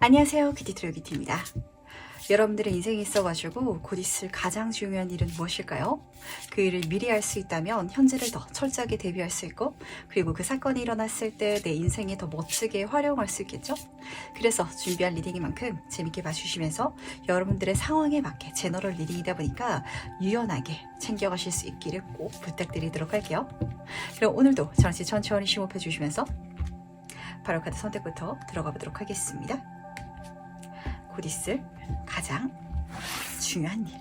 안녕하세요. 큐티트로 큐티입니다. 여러분들의 인생에 있어가지고 곧 있을 가장 중요한 일은 무엇일까요? 그 일을 미리 알 수 있다면 현재를 더 철저하게 대비할 수 있고, 그리고 그 사건이 일어났을 때 내 인생에 더 멋지게 활용할 수 있겠죠? 그래서 준비한 리딩인 만큼 재밌게 봐주시면서 여러분들의 상황에 맞게 제너럴 리딩이다 보니까 유연하게 챙겨가실 수 있기를 꼭 부탁드리도록 할게요. 그럼 오늘도 잠시 천천히 심호흡해 주시면서 바로 카드 선택부터 들어가 보도록 하겠습니다. 곧 있을 가장 중요한 일.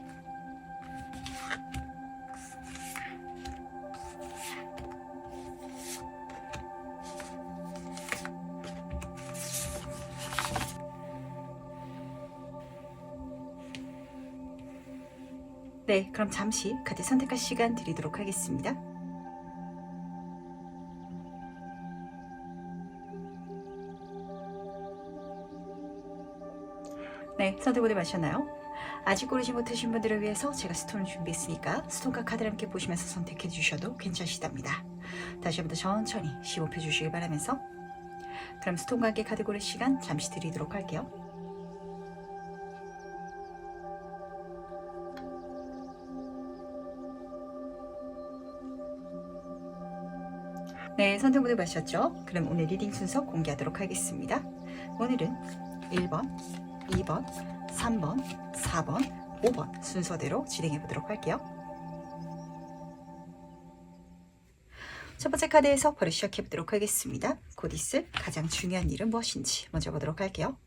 네, 그럼 잠시 카드 선택할 시간 드리도록 하겠습니다. 네, 선택 모두 마셨나요? 아직 고르지 못하신 분들을 위해서 제가 스톤을 준비했으니까 스톤과 카드를 함께 보시면서 선택해 주셔도 괜찮으시답니다. 다시 한번 더 천천히 심호흡해 주시길 바라면서 그럼 스톤과 함께 카드 고를 시간 잠시 드리도록 할게요. 네, 선택 모두 마셨죠? 그럼 오늘 리딩 순서 공개하도록 하겠습니다. 오늘은 1번, 2번, 3번, 4번, 5번 순서대로 진행해 보도록 할게요. 첫 번째 카드에서 바로 시작해 보도록 하겠습니다. 곧 있을 가장 중요한 일은 무엇인지 먼저 보도록 할게요.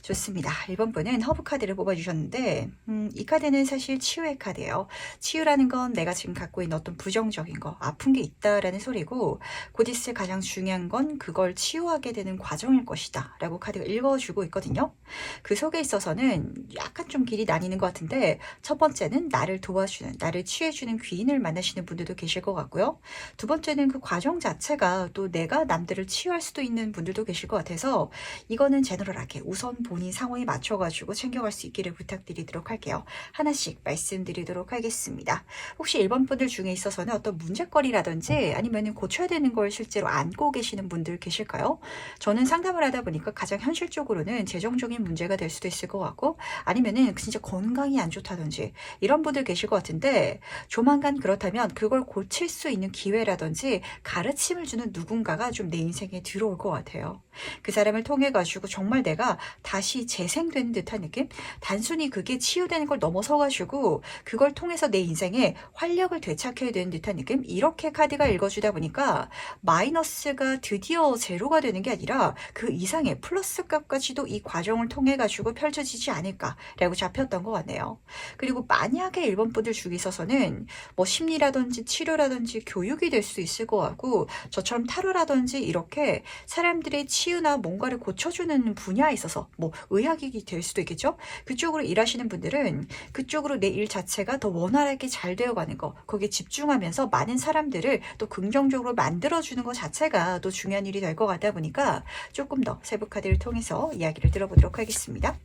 좋습니다. 1번 분은 허브 카드를 뽑아주셨는데 이 카드는 사실 치유의 카드예요. 치유라는 건 내가 지금 갖고 있는 어떤 부정적인 거, 아픈 게 있다라는 소리고, 곧 있을 가장 중요한 건 그걸 치유하게 되는 과정일 것이다 라고 카드가 읽어주고 있거든요. 그 속에 있어서는 약간 좀 길이 나뉘는 것 같은데, 첫 번째는 나를 도와주는, 나를 치유해주는 귀인을 만나시는 분들도 계실 것 같고요. 두 번째는 그 과정 자체가 또 내가 남들을 치유할 수도 있는 분들도 계실 것 같아서, 이거는 제너럴하게 우선 본인 상황에 맞춰가지고 챙겨갈 수 있기를 부탁드리도록 할게요. 하나씩 말씀드리도록 하겠습니다. 혹시 1번 분들 중에 있어서는 어떤 문제거리라든지 아니면 고쳐야 되는 걸 실제로 안고 계시는 분들 계실까요? 저는 상담을 하다 보니까 가장 현실적으로는 재정적인 문제가 될 수도 있을 것 같고, 아니면은 진짜 건강이 안 좋다든지 이런 분들 계실 것 같은데, 조만간 그렇다면 그걸 고칠 수 있는 기회라든지 가르침을 주는 누군가가 좀 내 인생에 들어올 것 같아요. 그 사람을 통해 가지고 정말 내가 다시 재생되는 듯한 느낌? 단순히 그게 치유되는 걸 넘어서 가지고 그걸 통해서 내 인생에 활력을 되찾게 되는 듯한 느낌? 이렇게 카드가 읽어주다 보니까 마이너스가 드디어 제로가 되는 게 아니라 그 이상의 플러스 값까지도 이 과정을 통해 가지고 펼쳐지지 않을까라고 잡혔던 것 같네요. 그리고 만약에 1번 분들 중에 있어서는 뭐 심리라든지 치료라든지 교육이 될 수 있을 것 같고, 저처럼 타로라든지 이렇게 사람들의 치유나 뭔가를 고쳐주는 분야에 있어서 뭐 의학이 될 수도 있겠죠. 그쪽으로 일하시는 분들은 그쪽으로 내 일 자체가 더 원활하게 잘 되어가는 거, 거기에 집중하면서 많은 사람들을 또 긍정적으로 만들어주는 것 자체가 또 중요한 일이 될 것 같다 보니까 조금 더 세부 카드를 통해서 이야기를 들어보도록 하겠습니다.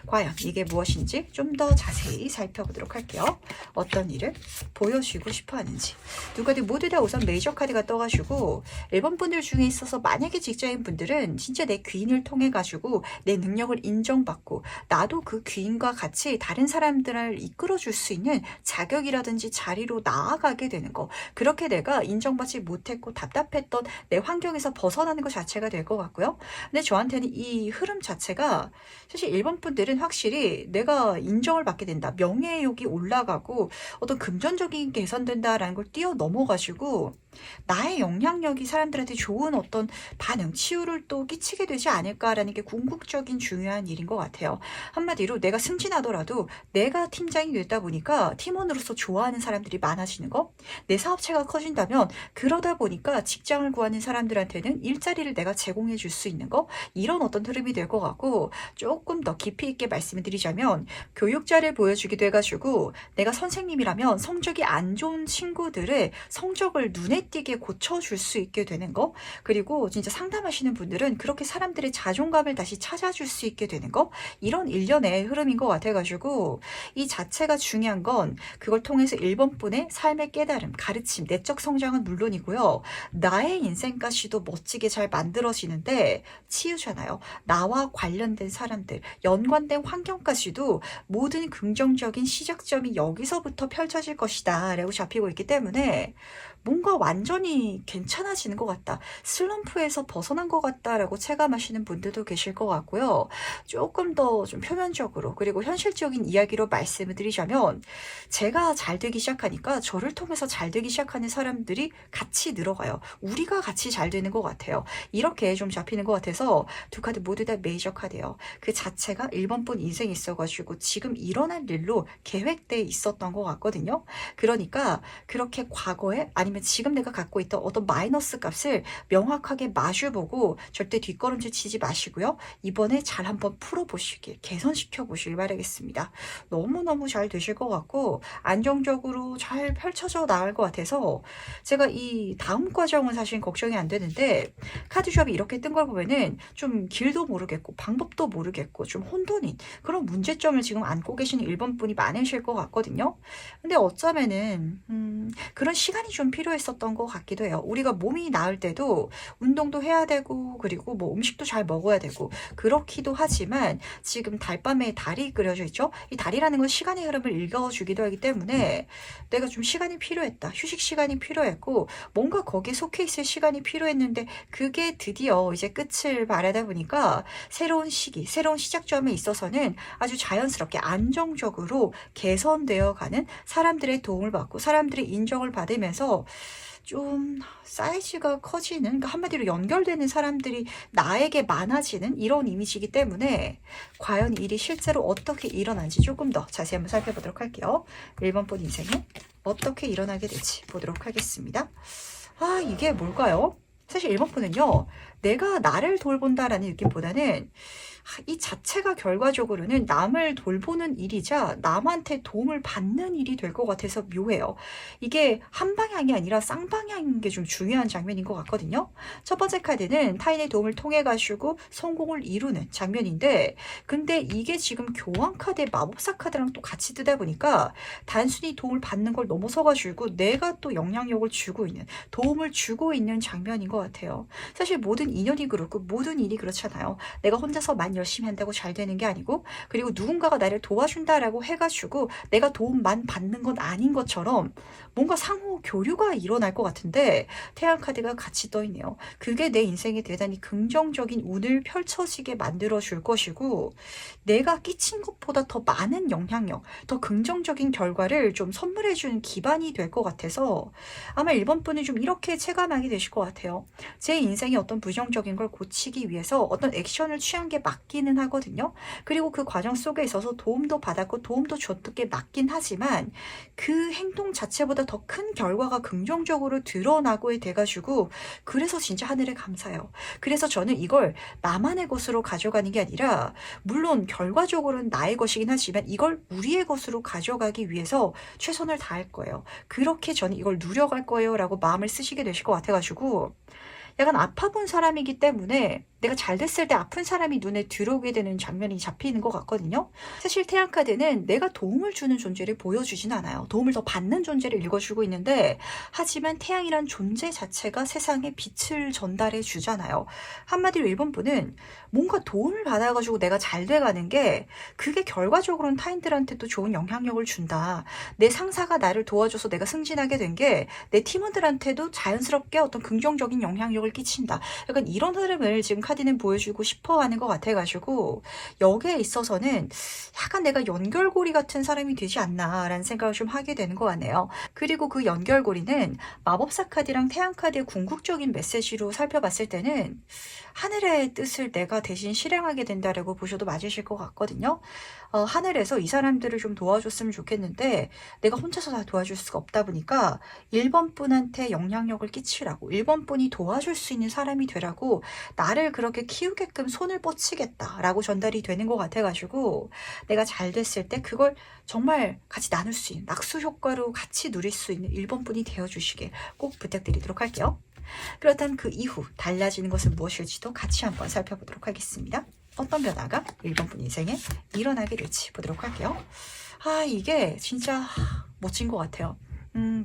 과연 이게 무엇인지 좀 더 자세히 살펴보도록 할게요. 어떤 일을 보여주고 싶어 하는지. 두 카드 모두 다 우선 메이저 카드가 떠가지고 1번 분들 중에 있어서 만약에 직장인 분들은 진짜 내 귀인을 통해 가지고 내 능력을 인정받고 나도 그 귀인과 같이 다른 사람들을 이끌어줄 수 있는 자격이라든지 자리로 나아가게 되는 거, 그렇게 내가 인정받지 못했고 답답했던 내 환경에서 벗어나는 것 자체가 될 것 같고요. 근데 저한테는 이 흐름 자체가 사실 1번 분들은 확실히 내가 인정을 받게 된다, 명예욕이 올라가고 어떤 금전적인 게 개선된다라는 걸 뛰어넘어가지고 나의 영향력이 사람들한테 좋은 어떤 반응, 치유를 또 끼치게 되지 않을까라는 게 궁극적인 중요한 일인 것 같아요. 한마디로 내가 승진하더라도 내가 팀장이 됐다 보니까 팀원으로서 좋아하는 사람들이 많아지는 거, 내 사업체가 커진다면 그러다 보니까 직장을 구하는 사람들한테는 일자리를 내가 제공해 줄 수 있는 거, 이런 어떤 흐름이 될 것 같고, 조금 더 깊이 있게 말씀을 드리자면 교육자를 보여주기도 해가지고 내가 선생님이라면 성적이 안 좋은 친구들의 성적을 눈에 띄게 고쳐줄 수 있게 되는 거, 그리고 진짜 상담하시는 분들은 일단은 그렇게 사람들의 자존감을 다시 찾아줄 수 있게 되는 거, 이런 일련의 흐름인 것 같아가지고 이 자체가 중요한 건 그걸 통해서 1번 분의 삶의 깨달음, 가르침, 내적 성장은 물론이고요. 나의 인생까지도 멋지게 잘 만들어지는데 치유잖아요. 나와 관련된 사람들, 연관된 환경까지도 모든 긍정적인 시작점이 여기서부터 펼쳐질 것이다 라고 잡히고 있기 때문에 뭔가 완전히 괜찮아지는 것 같다. 슬럼프에서 벗어난 것 같다라고 체감하시는 분들도 계실 것 같고요. 조금 더 좀 표면적으로 그리고 현실적인 이야기로 말씀을 드리자면 제가 잘 되기 시작하니까 저를 통해서 잘 되기 시작하는 사람들이 같이 늘어가요. 우리가 같이 잘 되는 것 같아요. 이렇게 좀 잡히는 것 같아서 두 카드 모두 다 메이저 카드예요. 그 자체가 1번분 인생이 있어가지고 지금 일어날 일로 계획돼 있었던 것 같거든요. 그러니까 그렇게 과거에 아니면 지금 내가 갖고 있던 어떤 마이너스 값을 명확하게 마주보고 절대 뒷걸음질 치지 마시고요. 이번에 잘 한번 풀어보시길, 개선시켜 보시길 바라겠습니다. 너무너무 잘 되실 것 같고 안정적으로 잘 펼쳐져 나갈 것 같아서 제가 이 다음 과정은 사실 걱정이 안 되는데 카드숍이 이렇게 뜬 걸 보면은 좀 길도 모르겠고 방법도 모르겠고 좀 혼돈인 그런 문제점을 지금 안고 계시는 1번 분이 많으실 것 같거든요. 근데 어쩌면은 그런 시간이 좀 필요했었던 것 같기도 해요. 우리가 몸이 나을 때도 운동도 해야 되고 그리고 뭐 음식도 잘 먹어야 되고 그렇기도 하지만 지금 달밤에 달이 그려져 있죠. 이 달이라는 건 시간의 흐름을 읽어주기도 하기 때문에 내가 좀 시간이 필요했다. 휴식 시간이 필요했고 뭔가 거기에 속해 있을 시간이 필요했는데 그게 드디어 이제 끝을 바라다 보니까 새로운 시기, 새로운 시작점에 있어서는 아주 자연스럽게 안정적으로 개선되어 가는 사람들의 도움을 받고 사람들의 인정을 받으면서 좀 사이즈가 커지는, 그러니까 한마디로 연결되는 사람들이 나에게 많아지는 이런 이미지이기 때문에 과연 일이 실제로 어떻게 일어난지 조금 더 자세히 한번 살펴보도록 할게요. 1번 분 인생은 어떻게 일어나게 될지 보도록 하겠습니다. 아, 이게 뭘까요? 사실 1번 분은요, 내가 나를 돌본다라는 느낌보다는 이 자체가 결과적으로는 남을 돌보는 일이자 남한테 도움을 받는 일이 될 것 같아서 묘해요. 이게 한 방향이 아니라 쌍방향인 게 좀 중요한 장면인 것 같거든요. 첫 번째 카드는 타인의 도움을 통해 가지고 성공을 이루는 장면인데 근데 이게 지금 교황 카드의 마법사 카드랑 또 같이 뜨다 보니까 단순히 도움을 받는 걸 넘어서 가지고 내가 또 영향력을 주고 있는, 도움을 주고 있는 장면인 것 같아요. 사실 모든 인연이 그렇고 모든 일이 그렇잖아요. 내가 혼자서만 열심히 한다고 잘 되는 게 아니고 그리고 누군가가 나를 도와준다라고 해가지고 내가 도움만 받는 건 아닌 것처럼 뭔가 상호 교류가 일어날 것 같은데 태양 카드가 같이 떠 있네요. 그게 내 인생에 대단히 긍정적인 운을 펼쳐지게 만들어 줄 것이고 내가 끼친 것보다 더 많은 영향력, 더 긍정적인 결과를 좀 선물해 주는 기반이 될 것 같아서 아마 1번 분은 좀 이렇게 체감하게 되실 것 같아요. 제 인생에 어떤 부정적인 걸 고치기 위해서 어떤 액션을 취한 게 맞기는 하거든요. 그리고 그 과정 속에 있어서 도움도 받았고 도움도 줬게 맞긴 하지만 그 행동 자체보다 더 큰 결과가 긍정적으로 드러나고 돼가지고 그래서 진짜 하늘에 감사해요. 그래서 저는 이걸 나만의 것으로 가져가는 게 아니라 물론 결과적으로는 나의 것이긴 하지만 이걸 우리의 것으로 가져가기 위해서 최선을 다할 거예요. 그렇게 저는 이걸 누려갈 거예요 라고 마음을 쓰시게 되실 것 같아가지고 약간 아파본 사람이기 때문에 내가 잘 됐을 때 아픈 사람이 눈에 들어오게 되는 장면이 잡히는 것 같거든요. 사실 태양카드는 내가 도움을 주는 존재를 보여주진 않아요. 도움을 더 받는 존재를 읽어주고 있는데 하지만 태양이란 존재 자체가 세상에 빛을 전달해 주잖아요. 한마디로 1번 분은 뭔가 도움을 받아가지고 내가 잘 돼가는 게 그게 결과적으로는 타인들한테도 좋은 영향력을 준다. 내 상사가 나를 도와줘서 내가 승진하게 된 게 내 팀원들한테도 자연스럽게 어떤 긍정적인 영향력을 끼친다. 약간 이런 흐름을 지금 카드는 보여주고 싶어 하는 것 같아가지고 여기에 있어서는 약간 내가 연결고리 같은 사람이 되지 않나라는 생각을 좀 하게 되는 것 같네요. 그리고 그 연결고리는 마법사 카드랑 태양 카드의 궁극적인 메시지로 살펴봤을 때는 하늘의 뜻을 내가 대신 실행하게 된다라고 보셔도 맞으실 것 같거든요. 하늘에서 이 사람들을 좀 도와줬으면 좋겠는데 내가 혼자서 다 도와줄 수가 없다 보니까 1번 분한테 영향력을 끼치라고 1번 분이 도와줄 수 있는 사람이 되라고 나를 그렇게 키우게끔 손을 뻗치겠다라고 전달이 되는 것 같아가지고 내가 잘 됐을 때 그걸 정말 같이 나눌 수 있는 낙수 효과로 같이 누릴 수 있는 1번 분이 되어주시길 꼭 부탁드리도록 할게요. 그렇다면 그 이후 달라지는 것은 무엇일지도 같이 한번 살펴보도록 하겠습니다. 어떤 변화가 1번 분 인생에 일어나게 될지 보도록 할게요. 이게 진짜 멋진 것 같아요.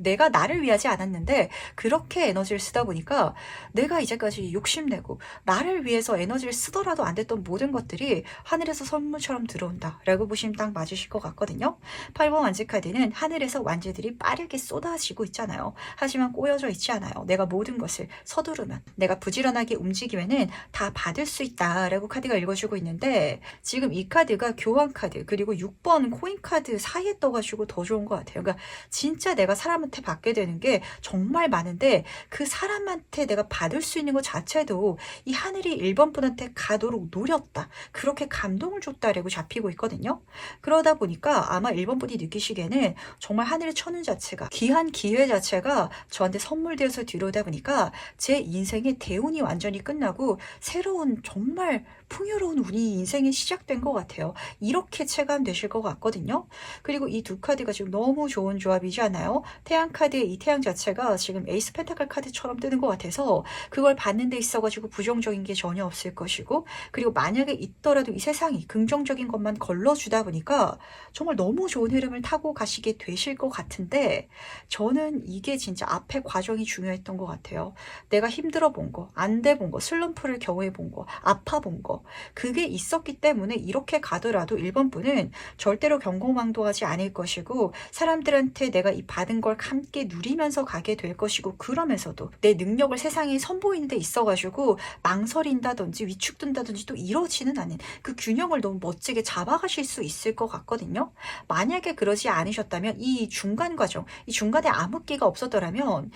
내가 나를 위하지 않았는데 그렇게 에너지를 쓰다 보니까 내가 이제까지 욕심내고 나를 위해서 에너지를 쓰더라도 안 됐던 모든 것들이 하늘에서 선물처럼 들어온다 라고 보시면 딱 맞으실 것 같거든요. 8번 완지카드는 하늘에서 완지들이 빠르게 쏟아지고 있잖아요. 하지만 꼬여져 있지 않아요. 내가 모든 것을 서두르면, 내가 부지런하게 움직이면은 다 받을 수 있다 라고 카드가 읽어주고 있는데, 지금 이 카드가 교환 카드 그리고 6번 코인 카드 사이에 떠가지고 더 좋은 것 같아요. 그러니까 진짜 내가 사람한테 받게 되는 게 정말 많은데 그 사람한테 내가 받을 수 있는 것 자체도 이 하늘이 1번 분한테 가도록 노렸다, 그렇게 감동을 줬다라고 잡히고 있거든요. 그러다 보니까 아마 1번 분이 느끼시기에는 정말 하늘의 천운 자체가, 귀한 기회 자체가 저한테 선물되어서 들어오다 보니까 제 인생의 대운이 완전히 끝나고 새로운 정말 풍요로운 운이 인생에 시작된 것 같아요. 이렇게 체감되실 것 같거든요. 그리고 이 두 카드가 지금 너무 좋은 조합이지 않나요? 태양 카드의 이 태양 자체가 지금 에이스 펜타클 카드처럼 뜨는 것 같아서 그걸 받는 데 있어가지고 부정적인 게 전혀 없을 것이고, 그리고 만약에 있더라도 이 세상이 긍정적인 것만 걸러주다 보니까 정말 너무 좋은 흐름을 타고 가시게 되실 것 같은데, 저는 이게 진짜 앞에 과정이 중요했던 것 같아요. 내가 힘들어 본 거, 안 돼 본 거, 슬럼프를 경험해 본 거, 아파 본 거, 그게 있었기 때문에 이렇게 가더라도 1번 분은 절대로 경고망동하지 않을 것이고, 사람들한테 내가 이 받은 걸 함께 누리면서 가게 될 것이고, 그러면서도 내 능력을 세상에 선보이는 데 있어가지고 망설인다든지 위축된다든지 또 이러지는 않은 그 균형을 너무 멋지게 잡아가실 수 있을 것 같거든요. 만약에 그러지 않으셨다면 이 중간 과정, 이 중간에 암흑기가 없었더라면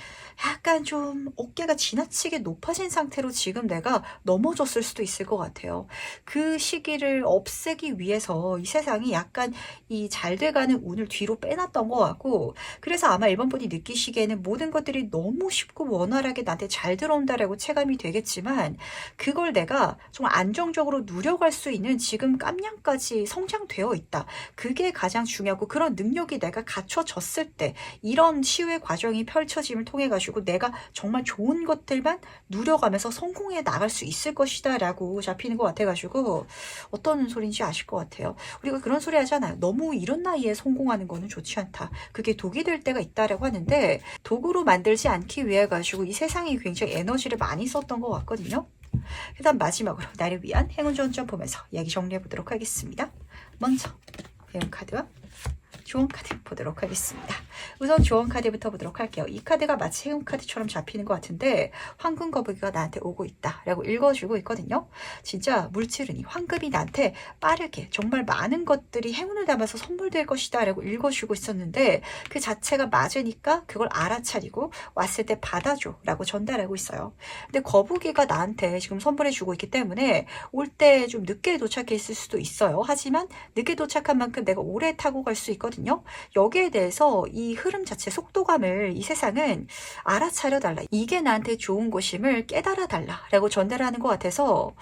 약간 좀 어깨가 지나치게 높아진 상태로 지금 내가 넘어졌을 수도 있을 것 같아요. 그 시기를 없애기 위해서 이 세상이 약간 이 잘 돼가는 운을 뒤로 빼놨던 것 같고, 그래서 아마 1번 분이 느끼시기에는 모든 것들이 너무 쉽고 원활하게 나한테 잘 들어온다라고 체감이 되겠지만, 그걸 내가 정말 안정적으로 누려갈 수 있는 지금 깜냥까지 성장되어 있다, 그게 가장 중요하고, 그런 능력이 내가 갖춰졌을 때 이런 치유의 과정이 펼쳐짐을 통해 가지고 내가 정말 좋은 것들만 누려가면서 성공해 나갈 수 있을 것이다 라고 잡히는 것 같아가지고, 어떤 소리인지 아실 것 같아요. 우리가 그런 소리 하잖아요. 너무 이런 나이에 성공하는 거는 좋지 않다, 그게 독이 될 때가 있다라고 하는데, 도구로 만들지 않기 위해 가지고 이 세상이 굉장히 에너지를 많이 썼던 것 같거든요. 일단 마지막으로 나를 위한 행운 좋은 보면서 이야기 정리해 보도록 하겠습니다. 먼저 배운 카드와 조언 카드 보도록 하겠습니다. 우선 조언 카드부터 보도록 할게요. 이 카드가 마치 행운 카드처럼 잡히는 것 같은데, 황금 거북이가 나한테 오고 있다 라고 읽어주고 있거든요. 진짜 물질은이, 황금이 나한테 빠르게 정말 많은 것들이 행운을 담아서 선물될 것이다 라고 읽어주고 있었는데, 그 자체가 맞으니까 그걸 알아차리고 왔을 때 받아줘 라고 전달하고 있어요. 근데 거북이가 나한테 지금 선물해 주고 있기 때문에 올 때 좀 늦게 도착했을 수도 있어요. 하지만 늦게 도착한 만큼 내가 오래 타고 갈 수 있거든요. 여기에 대해서 이 흐름 자체, 속도감을 이 세상은 알아차려 달라, 이게 나한테 좋은 것임을 깨달아 달라 라고 전달하는 것 같아서,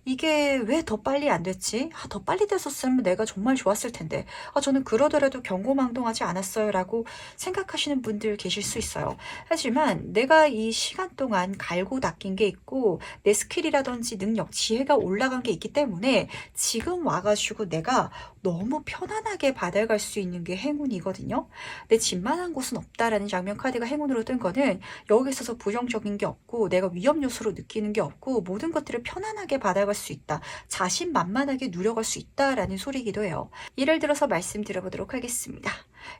이게 왜 더 빨리 안 됐지? 더 빨리 됐었으면 내가 정말 좋았을 텐데. 저는 그러더라도 경고망동하지 않았어요 라고 생각하시는 분들 계실 수 있어요. 하지만 내가 이 시간 동안 갈고 닦인 게 있고, 내 스킬이라든지 능력, 지혜가 올라간 게 있기 때문에 지금 와가지고 내가 너무 편안하게 받아갈 수 있는 게 행운이거든요. 내 집만한 곳은 없다라는 장면 카드가 행운으로 뜬 거는 여기 있어서 부정적인 게 없고, 내가 위험 요소로 느끼는 게 없고, 모든 것들을 편안하게 받아갈 수 있다, 자신만만하게 누려갈 수 있다라는 소리이기도 해요. 예를 들어서 말씀드려보도록 하겠습니다.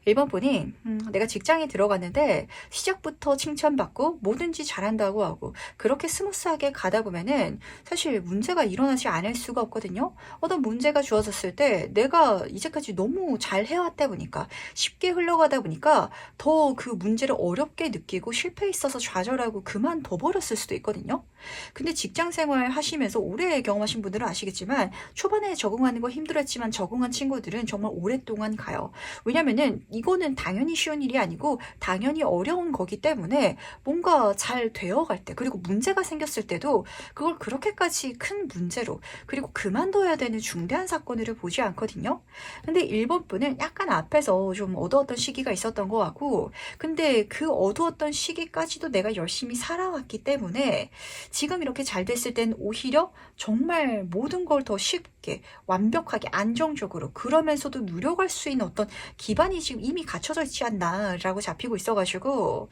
1번 분이 내가 직장에 들어갔는데 시작부터 칭찬받고 뭐든지 잘한다고 하고 그렇게 스무스하게 가다 보면은 사실 문제가 일어나지 않을 수가 없거든요. 어떤 문제가 주어졌을 때 내가 이제까지 너무 잘 해왔다 보니까, 쉽게 흘러가다 보니까 더 그 문제를 어렵게 느끼고 실패에 있어서 좌절하고 그만둬 버렸을 수도 있거든요. 근데 직장 생활 하시면서 오래 경험하신 분들은 아시겠지만, 초반에 적응하는 거 힘들었지만 적응한 친구들은 정말 오랫동안 가요. 왜냐면은 왜냐면 이거는 당연히 쉬운 일이 아니고 당연히 어려운 거기 때문에 뭔가 잘 되어갈 때, 그리고 문제가 생겼을 때도 그걸 그렇게까지 큰 문제로, 그리고 그만둬야 되는 중대한 사건으로 보지 않거든요. 근데 1번 분은 약간 앞에서 좀 어두웠던 시기가 있었던 것 같고, 근데 그 어두웠던 시기까지도 내가 열심히 살아왔기 때문에 지금 이렇게 잘 됐을 땐 오히려 정말 모든 걸 더 쉽게 완벽하게 안정적으로, 그러면서도 누려갈 수 있는 어떤 기반이 지금 이미 갖춰져 있지 않나라고 잡히고 있어가지고,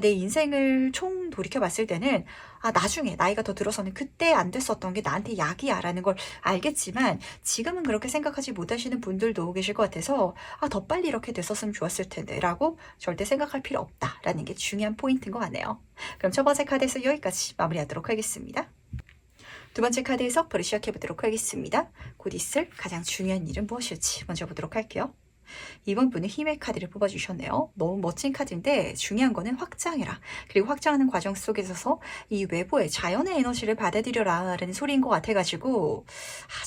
내 인생을 총 돌이켜 봤을 때는 나중에 나이가 더 들어서는 그때 안 됐었던 게 나한테 약이야 라는 걸 알겠지만, 지금은 그렇게 생각하지 못하시는 분들도 계실 것 같아서 더 빨리 이렇게 됐었으면 좋았을 텐데 라고 절대 생각할 필요 없다 라는 게 중요한 포인트인 것 같네요. 그럼 첫 번째 카드에서 여기까지 마무리하도록 하겠습니다. 두 번째 카드 해석 바로 시작해 보도록 하겠습니다. 곧 있을 가장 중요한 일은 무엇일지 먼저 보도록 할게요. 이번 분은 힘의 카드를 뽑아주셨네요. 너무 멋진 카드인데 중요한 거는 확장해라. 그리고 확장하는 과정 속에서 이 외부의 자연의 에너지를 받아들여라 라는 소리인 것 같아가지고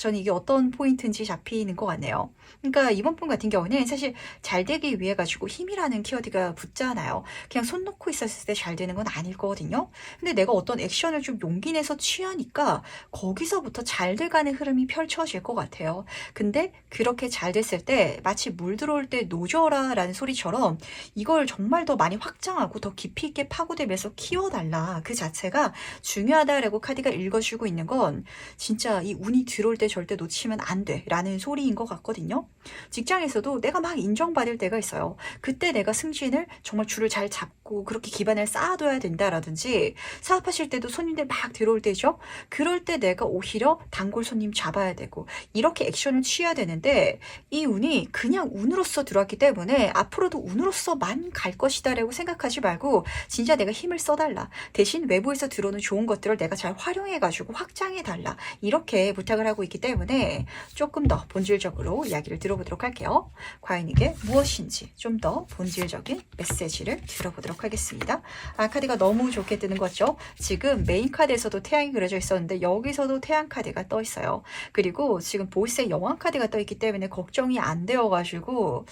저는 이게 어떤 포인트인지 잡히는 것 같네요. 그러니까 이번 분 같은 경우는 사실 잘 되기 위해 가지고 힘이라는 키워드가 붙잖아요. 그냥 손 놓고 있었을 때 잘 되는 건 아닐 거거든요. 근데 내가 어떤 액션을 좀 용기 내서 취하니까 거기서부터 잘 돼가는 흐름이 펼쳐질 것 같아요. 근데 그렇게 잘 됐을 때 마치 물 들어올 때 노져라 라는 소리처럼 이걸 정말 더 많이 확장하고 더 깊이 있게 파고들면서 키워달라, 그 자체가 중요하다라고 카드가 읽어주고 있는 건 진짜 이 운이 들어올 때 절대 놓치면 안 돼 라는 소리인 것 같거든요. 직장에서도 내가 막 인정받을 때가 있어요. 그때 내가 승진을 정말 줄을 잘 잡고 그렇게 기반을 쌓아둬야 된다라든지, 사업하실 때도 손님들 막 들어올 때죠. 그럴 때 내가 오히려 단골 손님 잡아야 되고 이렇게 액션을 취해야 되는데, 이 운이 그냥 운으로서 들어왔기 때문에 앞으로도 운으로서만 갈 것이다 라고 생각하지 말고 진짜 내가 힘을 써달라, 대신 외부에서 들어오는 좋은 것들을 내가 잘 활용해가지고 확장해달라, 이렇게 부탁을 하고 있기 때문에 조금 더 본질적으로 이야기를 들어보도록 할게요. 과연 이게 무엇인지 좀 더 본질적인 메시지를 들어보도록 하겠습니다. 카드가 너무 좋게 뜨는 거죠. 지금 메인 카드에서도 태양이 그려져 있었는데 여기서도 태양 카드가 떠 있어요. 그리고 지금 보이스의 여왕 카드가 떠 있기 때문에 걱정이 안 되어가지고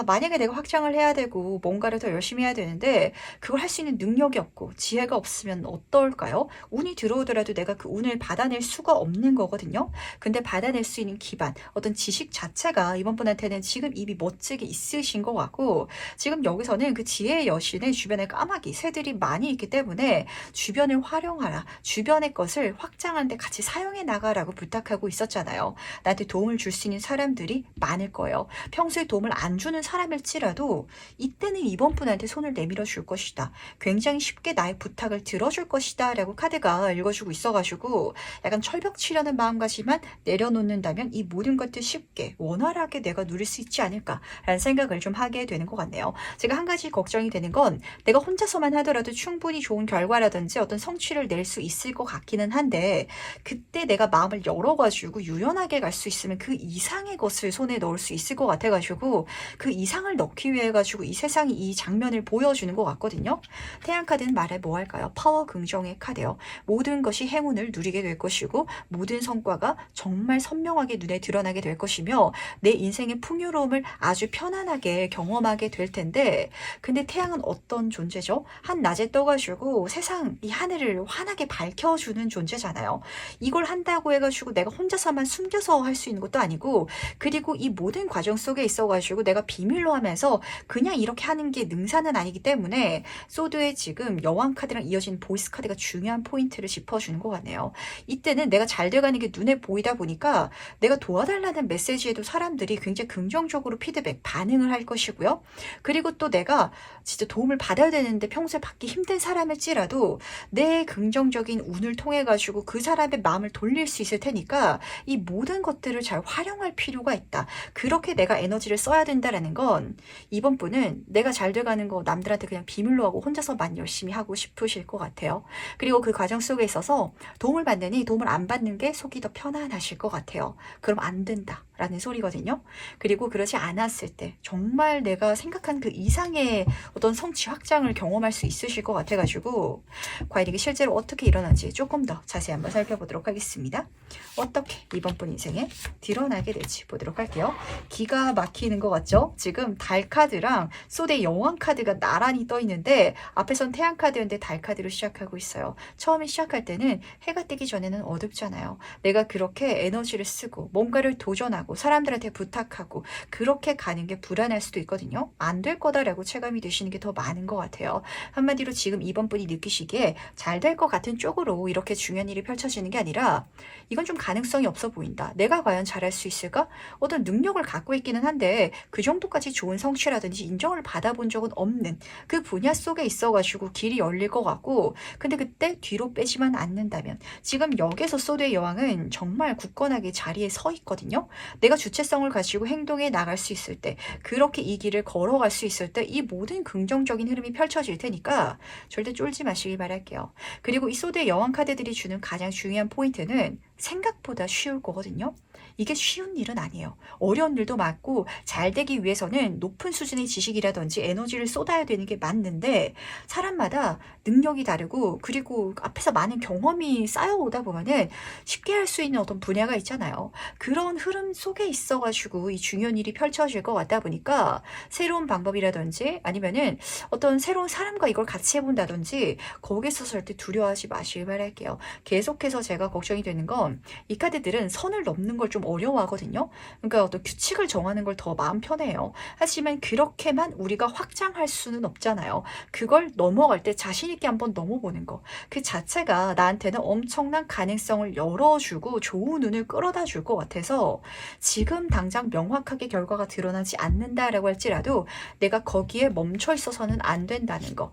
만약에 내가 확장을 해야 되고 뭔가를 더 열심히 해야 되는데 그걸 할 수 있는 능력이 없고 지혜가 없으면 어떨까요? 운이 들어오더라도 내가 그 운을 받아낼 수가 없는 거거든요. 근데 받아낼 수 있는 기반, 어떤 지식 자체가 이번 분한테는 지금 이미 멋지게 있으신 것 같고, 지금 여기서는 그 지혜의 여신의 주변에 까마귀, 새들이 많이 있기 때문에 주변을 활용하라, 주변의 것을 확장하는데 같이 사용해 나가라고 부탁하고 있었잖아요. 나한테 도움을 줄 수 있는 사람들이 많을 거예요. 평소에 도움을 안 주는 사람일지라도 이때는 이번 분한테 손을 내밀어 줄 것이다, 굉장히 쉽게 나의 부탁을 들어줄 것이다 라고 카드가 읽어주고 있어가지고 약간 철벽 치려는 마음가짐만 내려놓는다면 이 모든 것들 쉽게 원활하게 내가 누릴 수 있지 않을까라는 생각을 좀 하게 되는 것 같네요. 제가 한 가지 걱정이 되는 건 내가 혼자서만 하더라도 충분히 좋은 결과라든지 어떤 성취를 낼 수 있을 것 같기는 한데, 그때 내가 마음을 열어가지고 유연하게 갈 수 있으면 그 이상의 것을 손에 넣을 수 있을 것 같아가지고 그 이상을 넣기 위해 가지고 이 세상이 이 장면을 보여주는 것 같거든요. 태양 카드는 말해 뭐 할까요? 파워 긍정의 카드예요. 모든 것이 행운을 누리게 될 것이고 모든 성과가 정말 선명하게 눈에 드러나게 될 것이며 내 인생의 풍요로움을 아주 편안하게 경험하게 될 텐데, 근데 태양은 어떤 존재죠? 한낮에 떠가지고 세상 이 하늘을 환하게 밝혀주는 존재잖아요. 이걸 한다고 해가지고 내가 혼자서만 숨겨서 할 수 있는 것도 아니고, 그리고 이 모든 과정 속에 있어가지고 내가 비밀로 하면서 그냥 이렇게 하는 게 능사는 아니기 때문에 소드의 지금 여왕 카드랑 이어진 보이스 카드가 중요한 포인트를 짚어주는 것 같네요. 이때는 내가 잘 돼가는 게 눈에 보이다 보니까 내가 도와달라는 메시지에도 사람들이 굉장히 긍정적으로 피드백, 반응을 할 것이고요. 그리고 또 내가 진짜 도움을 받아야 되는데 평소에 받기 힘든 사람일지라도 내 긍정적인 운을 통해 가지고 그 사람의 마음을 돌릴 수 있을 테니까 이 모든 것들을 잘 활용할 필요가 있다. 그렇게 내가 에너지를 써야 된다라는 건 이번 분은 내가 잘 돼가는 거 남들한테 그냥 비밀로 하고 혼자서만 열심히 하고 싶으실 것 같아요. 그리고 그 과정 속에 있어서 도움을 받느니 도움을 안 받는 게 속이 더 편안하실 것 같아요. 그럼 안 된다 라는 소리거든요. 그리고 그러지 않았을 때 정말 내가 생각한 그 이상의 어떤 성취 확장을 경험할 수 있으실 것 같아가지고 과연 이게 실제로 어떻게 일어나는지 조금 더 자세히 한번 살펴보도록 하겠습니다. 어떻게 이번 분 인생에 드러나게 될지 보도록 할게요. 기가 막히는 것 같죠? 지금 달 카드랑 소대 여왕 카드가 나란히 떠 있는데 앞에선 태양 카드였는데 달 카드로 시작하고 있어요. 처음에 시작할 때는 해가 뜨기 전에는 어둡잖아요. 내가 그렇게 에너지를 쓰고 뭔가를 도전하고 사람들한테 부탁하고 그렇게 가는 게 불안할 수도 있거든요. 안 될 거다라고 체감이 되시는 게 더 많은 것 같아요. 한마디로 지금 이번 분이 느끼시기에 잘 될 것 같은 쪽으로 이렇게 중요한 일이 펼쳐지는 게 아니라 이건 좀 가능성이 없어 보인다. 내가 과연 잘할 수 있을까? 어떤 능력을 갖고 있기는 한데 그 정도까지 좋은 성취라든지 인정을 받아본 적은 없는 그 분야 속에 있어가지고 길이 열릴 것 같고, 근데 그때 뒤로 빼지만 않는다면 지금 역에서 소드의 여왕은 정말 굳건하게 자리에 서 있거든요. 내가 주체성을 가지고 행동에 나갈 수 있을 때, 그렇게 이 길을 걸어갈 수 있을 때 이 모든 긍정적인 흐름이 펼쳐질 테니까 절대 쫄지 마시길 바랄게요. 그리고 이 소드의 여왕 카드들이 주는 가장 중요한 포인트는 생각보다 쉬울 거거든요. 이게 쉬운 일은 아니에요. 어려운 일도 많고 잘 되기 위해서는 높은 수준의 지식이라든지 에너지를 쏟아야 되는 게 맞는데 사람마다 능력이 다르고 그리고 앞에서 많은 경험이 쌓여오다 보면은 쉽게 할 수 있는 어떤 분야가 있잖아요. 그런 흐름 속에 있어가지고 이 중요한 일이 펼쳐질 것 같다 보니까 새로운 방법이라든지 아니면은 어떤 새로운 사람과 이걸 같이 해본다든지 거기서 절대 두려워하지 마시길 바랄게요. 계속해서 제가 걱정이 되는 건 이 카드들은 선을 넘는 걸 좀 어려워하거든요. 그러니까 어떤 규칙을 정하는 걸 더 마음 편해요. 하지만 그렇게만 우리가 확장할 수는 없잖아요. 그걸 넘어갈 때 자신 있게 한번 넘어보는 거. 그 자체가 나한테는 엄청난 가능성을 열어주고 좋은 눈을 끌어다 줄 것 같아서 지금 당장 명확하게 결과가 드러나지 않는다라고 할지라도 내가 거기에 멈춰 있어서는 안 된다는 거.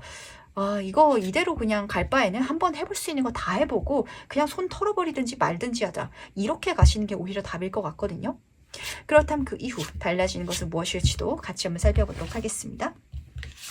아, 이거 이대로 그냥 갈 바에는 한번 해볼 수 있는 거 다 해보고 그냥 손 털어버리든지 말든지 하자. 이렇게 가시는 게 오히려 답일 것 같거든요. 그렇다면 그 이후 달라지는 것은 무엇일지도 같이 한번 살펴보도록 하겠습니다.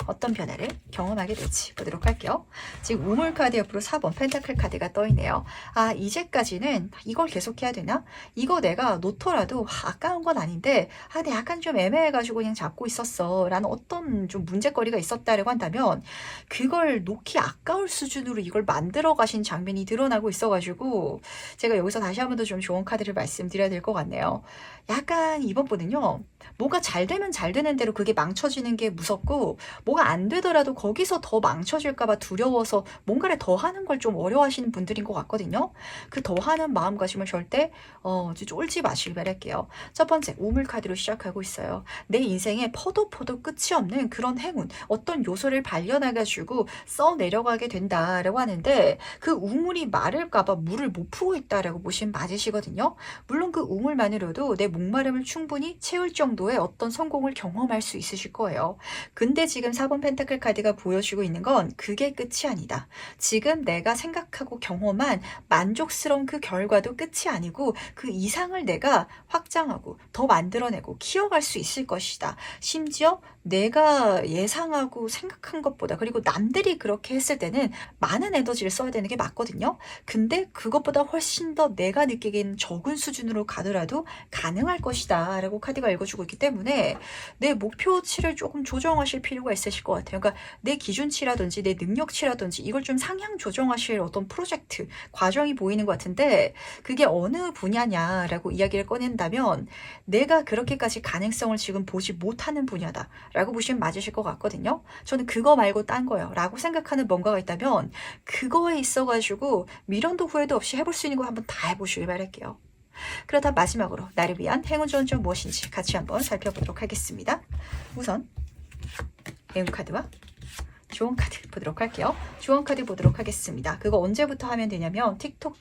어떤 변화를 경험하게 될지 보도록 할게요. 지금 우물 카드 옆으로 4번 펜타클 카드가 떠있네요. 아, 이제까지는 이걸 계속 해야 되나? 이거 내가 놓더라도 아까운 건 아닌데 근데 약간 좀 애매해가지고 그냥 잡고 있었어 라는 어떤 좀 문제거리가 있었다라고 한다면 그걸 놓기 아까울 수준으로 이걸 만들어 가신 장면이 드러나고 있어가지고 제가 여기서 다시 한 번 더 좀 좋은 카드를 말씀드려야 될 것 같네요. 약간 이번 분은요, 뭐가 잘 되면 잘 되는 대로 그게 망쳐지는 게 무섭고 뭐가 안 되더라도 거기서 더 망쳐질까봐 두려워서 뭔가를 더 하는 걸 좀 어려워하시는 분들인 것 같거든요. 그 더 하는 마음가짐을 절대 쫄지 마시길 바랄게요. 첫 번째, 우물 카드로 시작하고 있어요. 내 인생에 퍼도 끝이 없는 그런 행운, 어떤 요소를 발견해가지고 써 내려가게 된다라고 하는데 그 우물이 마를까봐 물을 못 푸고 있다라고 보시면 맞으시거든요. 물론 그 우물만으로도 내 목마름을 충분히 채울 정도의 어떤 성공을 경험할 수 있으실 거예요. 근데 지금 4번 펜타클 카드가 보여주고 있는 건 그게 끝이 아니다. 지금 내가 생각하고 경험한 만족스러운 그 결과도 끝이 아니고 그 이상을 내가 확장하고 더 만들어내고 키워갈 수 있을 것이다. 심지어 내가 예상하고 생각한 것보다 그리고 남들이 그렇게 했을 때는 많은 에너지를 써야 되는 게 맞거든요. 근데 그것보다 훨씬 더 내가 느끼기엔 적은 수준으로 가더라도 가능할 것이다 라고 카드가 읽어주고 있기 때문에 내 목표치를 조금 조정하실 필요가 있으실 것 같아요. 그러니까 내 기준치라든지 내 능력치라든지 이걸 좀 상향 조정하실 어떤 프로젝트 과정이 보이는 것 같은데 그게 어느 분야냐라고 이야기를 꺼낸다면 내가 그렇게까지 가능성을 지금 보지 못하는 분야다 라고 보시면 맞으실 것 같거든요. 저는 그거 말고 딴 거예요 라고 생각하는 뭔가가 있다면 그거에 있어가지고 미련도 후회도 없이 해볼 수 있는 거 한번 다 해보시길 바랄게요. 그렇다면 마지막으로 나를 위한 행운 좋은 점 무엇인지 같이 한번 살펴보도록 하겠습니다. 우선 행운 카드와 조언 카드 보도록 할게요. 조언 카드 보도록 하겠습니다. 그거 언제부터 하면 되냐면 틱톡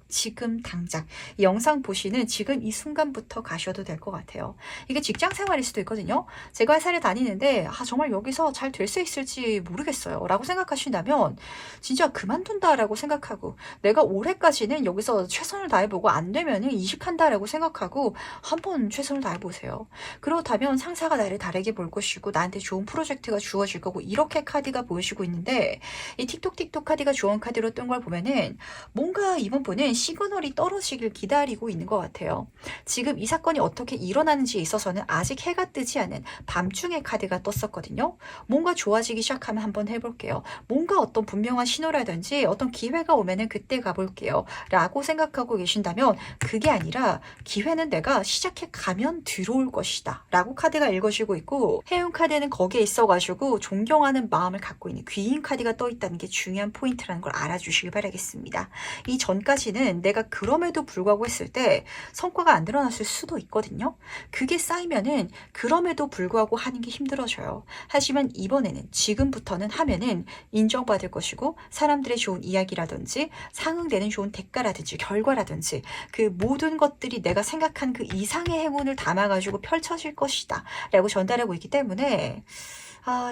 지금 당장 이 영상 보시는 지금 이 순간부터 가셔도 될 것 같아요. 이게 직장 생활일 수도 있거든요. 제가 회사를 다니는데 정말 여기서 잘 될 수 있을지 모르겠어요 라고 생각하신다면 진짜 그만둔다라고 생각하고 내가 올해까지는 여기서 최선을 다해보고 안 되면은 이직한다라고 생각하고 한번 최선을 다해보세요. 그렇다면 상사가 나를 다르게 볼 것이고 나한테 좋은 프로젝트가 주어질 거고 이렇게 카드가 보여주고 있는데 이 틱톡 카드가 좋은 카드로 뜬 걸 보면은 뭔가 이번 분은 시그널이 떨어지길 기다리고 있는 것 같아요. 지금 이 사건이 어떻게 일어나는지에 있어서는 아직 해가 뜨지 않은 밤중에 카드가 떴었거든요. 뭔가 좋아지기 시작하면 한번 해볼게요. 뭔가 어떤 분명한 신호라든지 어떤 기회가 오면은 그때 가볼게요. 라고 생각하고 계신다면 그게 아니라 기회는 내가 시작해 가면 들어올 것이다. 라고 카드가 읽어주고 있고 해운 카드는 거기에 있어가지고 존경하는 마음을 갖고 있는 귀인 카드가 떠 있다는 게 중요한 포인트라는 걸 알아주시길 바라겠습니다. 이 전까지는 내가 그럼에도 불구하고 했을 때 성과가 안 드러났을 수도 있거든요. 그게 쌓이면은 그럼에도 불구하고 하는 게 힘들어져요. 하지만 이번에는 지금부터는 하면은 인정받을 것이고 사람들의 좋은 이야기라든지 상응되는 좋은 대가라든지 결과라든지 그 모든 것들이 내가 생각한 그 이상의 행운을 담아가지고 펼쳐질 것이다 라고 전달하고 있기 때문에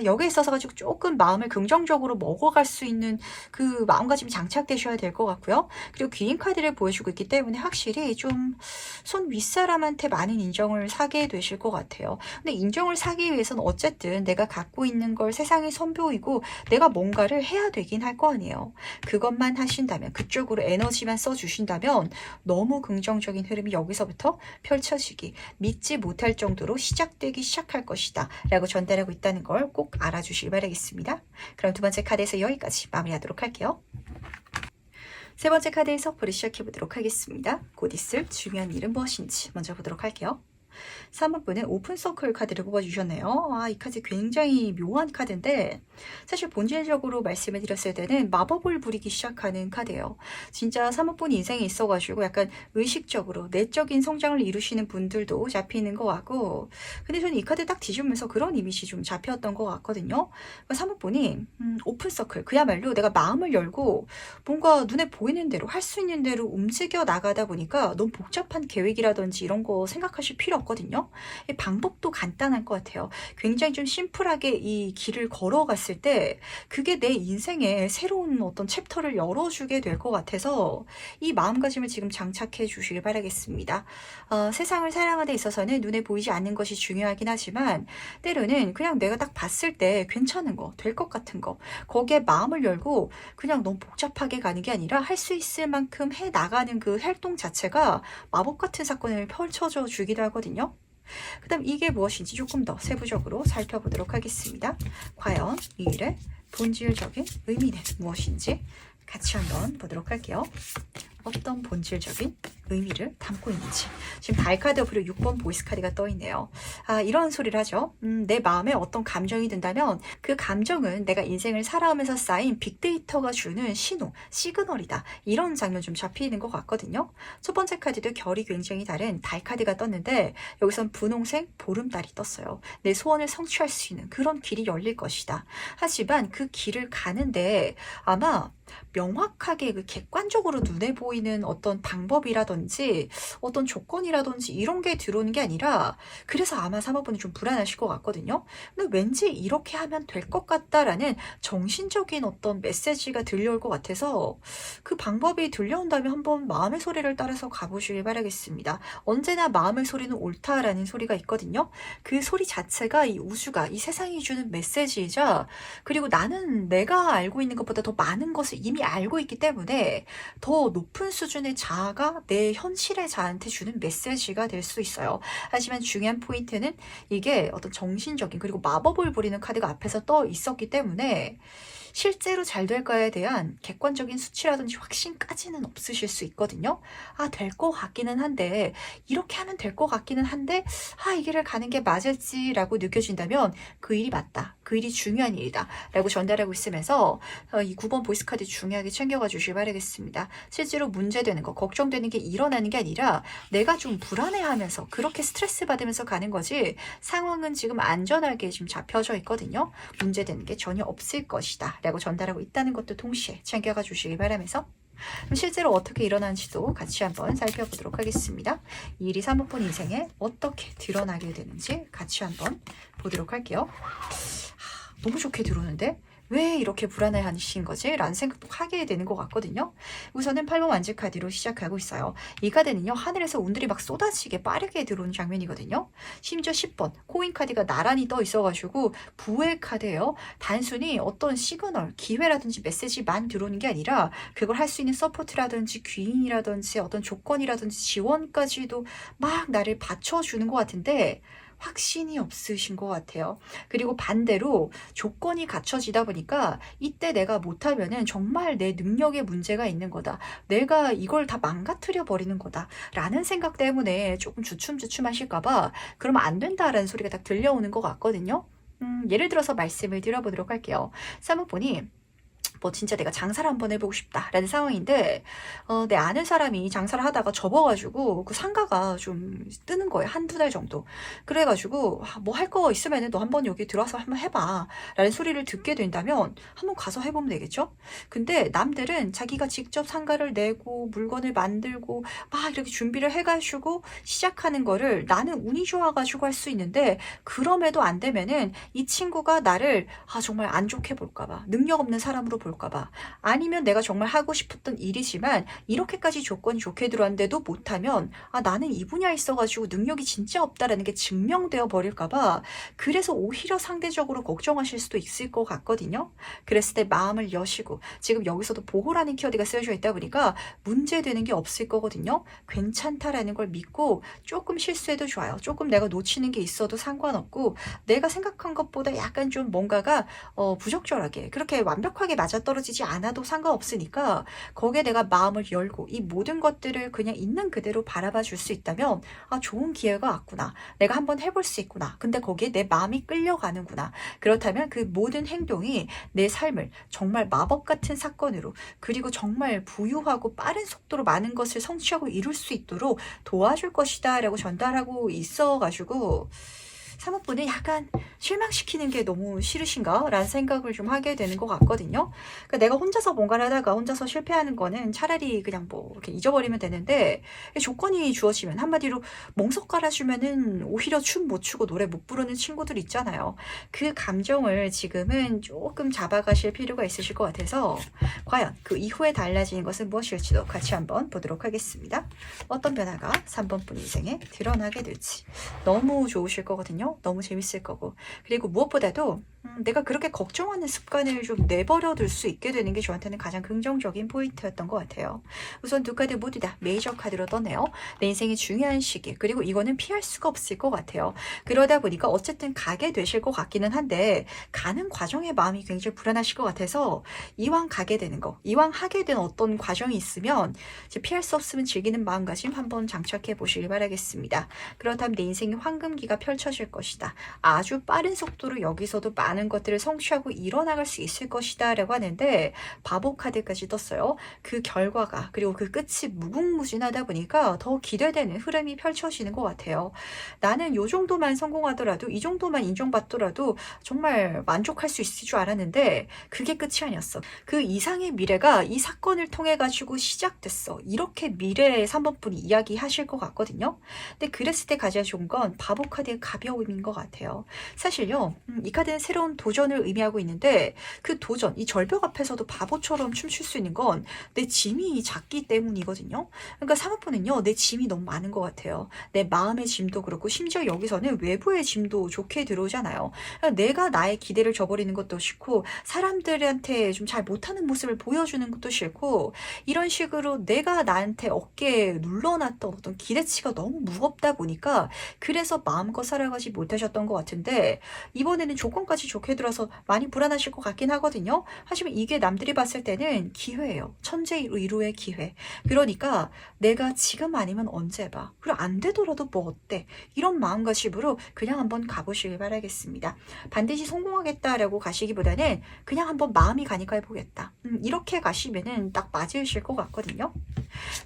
여기에 있어서 가지고 조금 마음을 긍정적으로 먹어갈 수 있는 그 마음가짐이 장착되셔야 될 것 같고요. 그리고 귀인 카드를 보여주고 있기 때문에 확실히 좀 손 윗사람한테 많은 인정을 사게 되실 것 같아요. 근데 인정을 사기 위해서는 어쨌든 내가 갖고 있는 걸 세상에 선보이고 내가 뭔가를 해야 되긴 할 거 아니에요. 그것만 하신다면 그쪽으로 에너지만 써주신다면 너무 긍정적인 흐름이 여기서부터 펼쳐지기 믿지 못할 정도로 시작되기 시작할 것이다 라고 전달하고 있다는 걸 꼭 알아주시길 바라겠습니다. 그럼 두 번째 카드에서 여기까지 마무리하도록 할게요. 세 번째 카드의 서프를 시작해 보도록 하겠습니다. 곧 있을 중요한 일은 무엇인지 먼저 보도록 할게요. 3번 분은 오픈서클 카드를 뽑아주셨네요. 이 카드 굉장히 묘한 카드인데 사실 본질적으로 말씀을 드렸을 때는 마법을 부리기 시작하는 카드예요. 진짜 3번 분 인생에 있어가지고 약간 의식적으로 내적인 성장을 이루시는 분들도 잡히는 것 같고 근데 저는 이 카드 딱 뒤집으면서 그런 이미지 좀 잡혔던 것 같거든요. 3번 분이 오픈서클 그야말로 내가 마음을 열고 뭔가 눈에 보이는 대로 할 수 있는 대로 움직여 나가다 보니까 너무 복잡한 계획이라든지 이런 거 생각하실 필요 없거든요. 방법도 간단할 것 같아요. 굉장히 좀 심플하게 이 길을 걸어갔을 때 그게 내 인생에 새로운 어떤 챕터를 열어주게 될 것 같아서 이 마음가짐을 지금 장착해 주시길 바라겠습니다. 세상을 살아가는 데 있어서는 눈에 보이지 않는 것이 중요하긴 하지만 때로는 그냥 내가 딱 봤을 때 괜찮은 거, 될 것 같은 거 거기에 마음을 열고 그냥 너무 복잡하게 가는 게 아니라 할 수 있을 만큼 해 나가는 그 활동 자체가 마법 같은 사건을 펼쳐줘 주기도 하거든요. 그 다음 이게 무엇인지 조금 더 세부적으로 살펴보도록 하겠습니다. 과연 이 일의 본질적인 의미는 무엇인지 같이 한번 보도록 할게요. 어떤 본질적인 의미를 담고 있는지. 지금 달카드 그리고 6번 보이스카드가 떠있네요. 이런 소리를 하죠. 내 마음에 어떤 감정이 든다면 그 감정은 내가 인생을 살아오면서 쌓인 빅데이터가 주는 신호, 시그널이다. 이런 장면 좀 잡히는 것 같거든요. 첫 번째 카드도 결이 굉장히 다른 달카드가 떴는데 여기선 분홍색 보름달이 떴어요. 내 소원을 성취할 수 있는 그런 길이 열릴 것이다. 하지만 그 길을 가는데 아마 명확하게 그 객관적으로 눈에 보이는 어떤 방법이라든지 어떤 조건이라든지 이런 게 들어오는 게 아니라 그래서 아마 사모분이 좀 불안하실 것 같거든요. 근데 왠지 이렇게 하면 될 것 같다라는 정신적인 어떤 메시지가 들려올 것 같아서 그 방법이 들려온다면 한번 마음의 소리를 따라서 가보시길 바라겠습니다. 언제나 마음의 소리는 옳다라는 소리가 있거든요. 그 소리 자체가 이 우주가 이 세상이 주는 메시지이자 그리고 나는 내가 알고 있는 것보다 더 많은 것을 이미 알고 있기 때문에 더 높은 수준의 자아가 내 현실의 자아한테 주는 메시지가 될 수 있어요. 하지만 중요한 포인트는 이게 어떤 정신적인 그리고 마법을 부리는 카드가 앞에서 떠 있었기 때문에 실제로 잘 될까에 대한 객관적인 수치라든지 확신까지는 없으실 수 있거든요. 될 것 같기는 한데 이렇게 하면 될 것 같기는 한데 이 길을 가는 게 맞을지라고 느껴진다면 그 일이 맞다. 그 일이 중요한 일이다. 라고 전달하고 있으면서 이 9번 보이스카드 중요하게 챙겨가 주시길 바라겠습니다. 실제로 문제되는 거, 걱정되는 게 일어나는 게 아니라 내가 좀 불안해하면서 그렇게 스트레스 받으면서 가는 거지 상황은 지금 안전하게 지금 잡혀져 있거든요. 문제되는 게 전혀 없을 것이다. 라고 전달하고 있다는 것도 동시에 챙겨가 주시길 바라면서 실제로 어떻게 일어나는지도 같이 한번 살펴보도록 하겠습니다. 이 일이 사모폰 인생에 어떻게 드러나게 되는지 같이 한번 보도록 할게요. 너무 좋게 들어오는데 왜 이렇게 불안해하신 거지? 라는 생각도 하게 되는 것 같거든요. 우선은 8번 완즈 카드로 시작하고 있어요. 이 카드는요, 하늘에서 운들이 막 쏟아지게 빠르게 들어오는 장면이거든요. 심지어 10번 코인 카드가 나란히 떠 있어가지고 부의 카드예요. 단순히 어떤 시그널, 기회라든지 메시지만 들어오는 게 아니라 그걸 할 수 있는 서포트라든지 귀인이라든지 어떤 조건이라든지 지원까지도 막 나를 받쳐주는 것 같은데 확신이 없으신 것 같아요. 그리고 반대로 조건이 갖춰지다 보니까 이때 내가 못하면은 정말 내 능력에 문제가 있는 거다. 내가 이걸 다 망가뜨려 버리는 거다. 라는 생각 때문에 조금 주춤주춤하실까봐 그러면 안 된다라는 소리가 딱 들려오는 것 같거든요. 예를 들어서 말씀을 드려보도록 할게요. 사모폰이 뭐 진짜 내가 장사를 한번 해보고 싶다라는 상황인데 내 아는 사람이 장사를 하다가 접어가지고 그 상가가 좀 뜨는 거예요. 한두 달 정도. 그래가지고 뭐 할 거 있으면은 너 한번 여기 들어와서 한번 해봐 라는 소리를 듣게 된다면 한번 가서 해보면 되겠죠. 근데 남들은 자기가 직접 상가를 내고 물건을 만들고 막 이렇게 준비를 해가지고 시작하는 거를 나는 운이 좋아가지고 할 수 있는데 그럼에도 안 되면은 이 친구가 나를 정말 안 좋게 볼까봐 능력 없는 사람으로 볼까봐 아니면 내가 정말 하고 싶었던 일이지만 이렇게까지 조건이 좋게 들어왔는데도 못하면 나는 이 분야에 있어가지고 능력이 진짜 없다라는 게 증명되어 버릴까봐 그래서 오히려 상대적으로 걱정하실 수도 있을 것 같거든요. 그랬을 때 마음을 여시고 지금 여기서도 보호라는 키워드가 쓰여져 있다 보니까 문제되는 게 없을 거거든요. 괜찮다라는 걸 믿고 조금 실수해도 좋아요. 조금 내가 놓치는 게 있어도 상관없고 내가 생각한 것보다 약간 좀 뭔가가 부적절하게 그렇게 완벽하게 맞아떨어지지 않아도 상관없으니까 거기에 내가 마음을 열고 이 모든 것들을 그냥 있는 그대로 바라봐 줄 수 있다면 좋은 기회가 왔구나. 내가 한번 해볼 수 있구나. 근데 거기에 내 마음이 끌려가는구나. 그렇다면 그 모든 행동이 내 삶을 정말 마법 같은 사건으로 그리고 정말 부유하고 빠른 속도로 많은 것을 성취하고 이룰 수 있도록 도와줄 것이다 라고 전달하고 있어가지고 사모분을 약간 실망시키는 게 너무 싫으신가? 라는 생각을 좀 하게 되는 것 같거든요. 그러니까 내가 혼자서 뭔가를 하다가 혼자서 실패하는 거는 차라리 그냥 뭐 이렇게 잊어버리면 되는데 조건이 주어지면 한마디로 멍석 깔아주면은 오히려 춤 못 추고 노래 못 부르는 친구들 있잖아요. 그 감정을 지금은 조금 잡아가실 필요가 있으실 것 같아서 과연 그 이후에 달라지는 것은 무엇일지도 같이 한번 보도록 하겠습니다. 어떤 변화가 3번 분 인생에 드러나게 될지 너무 좋으실 거거든요. 너무 재밌을 거고 그리고 무엇보다도 내가 그렇게 걱정하는 습관을 좀 내버려 둘 수 있게 되는 게 저한테는 가장 긍정적인 포인트였던 것 같아요. 우선 두 카드 모두 다 메이저 카드로 떴네요. 내 인생의 중요한 시기 그리고 이거는 피할 수가 없을 것 같아요. 그러다 보니까 어쨌든 가게 되실 것 같기는 한데 가는 과정에 마음이 굉장히 불안하실 것 같아서 이왕 가게 되는 거 이왕 하게 된 어떤 과정이 있으면 이제 피할 수 없으면 즐기는 마음가짐 한번 장착해 보시길 바라겠습니다. 그렇다면 내 인생의 황금기가 펼쳐질 것이다. 아주 빠른 속도로 여기서도 많은 것들을 성취하고 이뤄나갈 수 있을 것이다 라고 하는데 바보 카드까지 떴어요. 그 결과가 그리고 그 끝이 무궁무진하다 보니까 더 기대되는 흐름이 펼쳐지는 것 같아요. 나는 이 정도만 성공하더라도 이 정도만 인정받더라도 정말 만족할 수 있을 줄 알았는데 그게 끝이 아니었어. 그 이상의 미래가 이 사건을 통해 가지고 시작됐어. 이렇게 미래의 3번 분이 이야기하실 것 같거든요. 근데 그랬을 때 가져야 좋은 건 바보 카드의 가벼움인 것 같아요. 사실요, 이 카드는 새로운 도전을 의미하고 있는데 그 도전, 이 절벽 앞에서도 바보처럼 춤출 수 있는 건 내 짐이 작기 때문이거든요. 그러니까 3번은요, 내 짐이 너무 많은 것 같아요. 내 마음의 짐도 그렇고 심지어 여기서는 외부의 짐도 좋게 들어오잖아요. 그러니까 내가 나의 기대를 저버리는 것도 싫고 사람들한테 좀 잘 못하는 모습을 보여주는 것도 싫고 이런 식으로 내가 나한테 어깨에 눌러놨던 어떤 기대치가 너무 무겁다 보니까 그래서 마음껏 살아가지 못하셨던 것 같은데 이번에는 조건까지 좋게 들어서 많이 불안하실 것 같긴 하거든요. 하지만 이게 남들이 봤을 때는 기회예요. 천재의루의 기회. 그러니까 내가 지금 아니면 언제 봐. 그리고 안 되더라도 뭐 어때. 이런 마음가짐으로 그냥 한번 가보시길 바라겠습니다. 반드시 성공하겠다라고 가시기보다는 그냥 한번 마음이 가니까 해보겠다. 이렇게 가시면은 딱 맞으실 것 같거든요.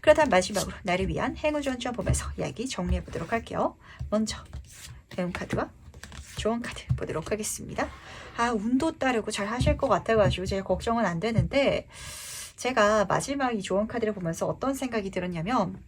그렇다면 마지막으로 나를 위한 행운 전자 보면서 이야기 정리해 보도록 할게요. 먼저 배운 카드와 조언 카드 보도록 하겠습니다. 운도 따르고 잘 하실 것 같아가지고 제가 걱정은 안 되는데 제가 마지막 이 조언 카드를 보면서 어떤 생각이 들었냐면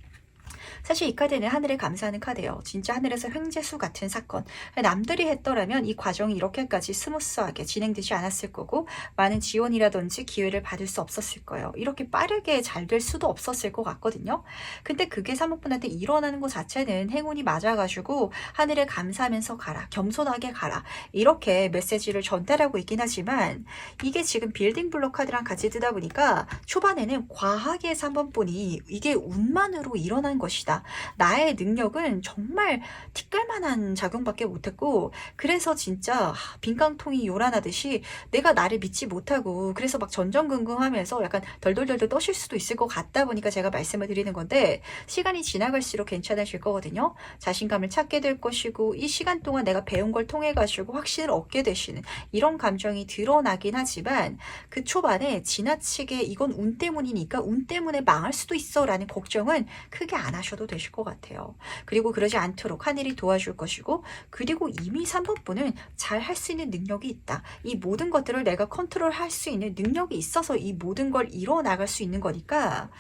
사실 이 카드는 하늘에 감사하는 카드예요. 진짜 하늘에서 횡재수 같은 사건. 남들이 했더라면 이 과정이 이렇게까지 스무스하게 진행되지 않았을 거고 많은 지원이라든지 기회를 받을 수 없었을 거예요. 이렇게 빠르게 잘 될 수도 없었을 것 같거든요. 근데 그게 사모분한테 일어나는 것 자체는 행운이 맞아가지고 하늘에 감사하면서 가라. 겸손하게 가라. 이렇게 메시지를 전달하고 있긴 하지만 이게 지금 빌딩 블록 카드랑 같이 뜨다 보니까 초반에는 과하게 3번 분이 이게 운만으로 일어난 것이다. 나의 능력은 정말 티끌만한 작용밖에 못했고 그래서 진짜 빈깡통이 요란하듯이 내가 나를 믿지 못하고 그래서 막 전전긍긍하면서 약간 덜덜덜덜 떠실 수도 있을 것 같다 보니까 제가 말씀을 드리는 건데 시간이 지나갈수록 괜찮아질 거거든요. 자신감을 찾게 될 것이고 이 시간 동안 내가 배운 걸 통해 가지고 확신을 얻게 되시는 이런 감정이 드러나긴 하지만 그 초반에 지나치게 이건 운 때문이니까 운 때문에 망할 수도 있어 라는 걱정은 크게 안 하셔도 되실 것 같아요. 그리고 그러지 않도록 하늘이 도와줄 것이고 그리고 이미 3번 분은 잘 할 수 있는 능력이 있다. 이 모든 것들을 내가 컨트롤할 수 있는 능력이 있어서 이 모든 걸 이뤄나갈 수 있는 거니까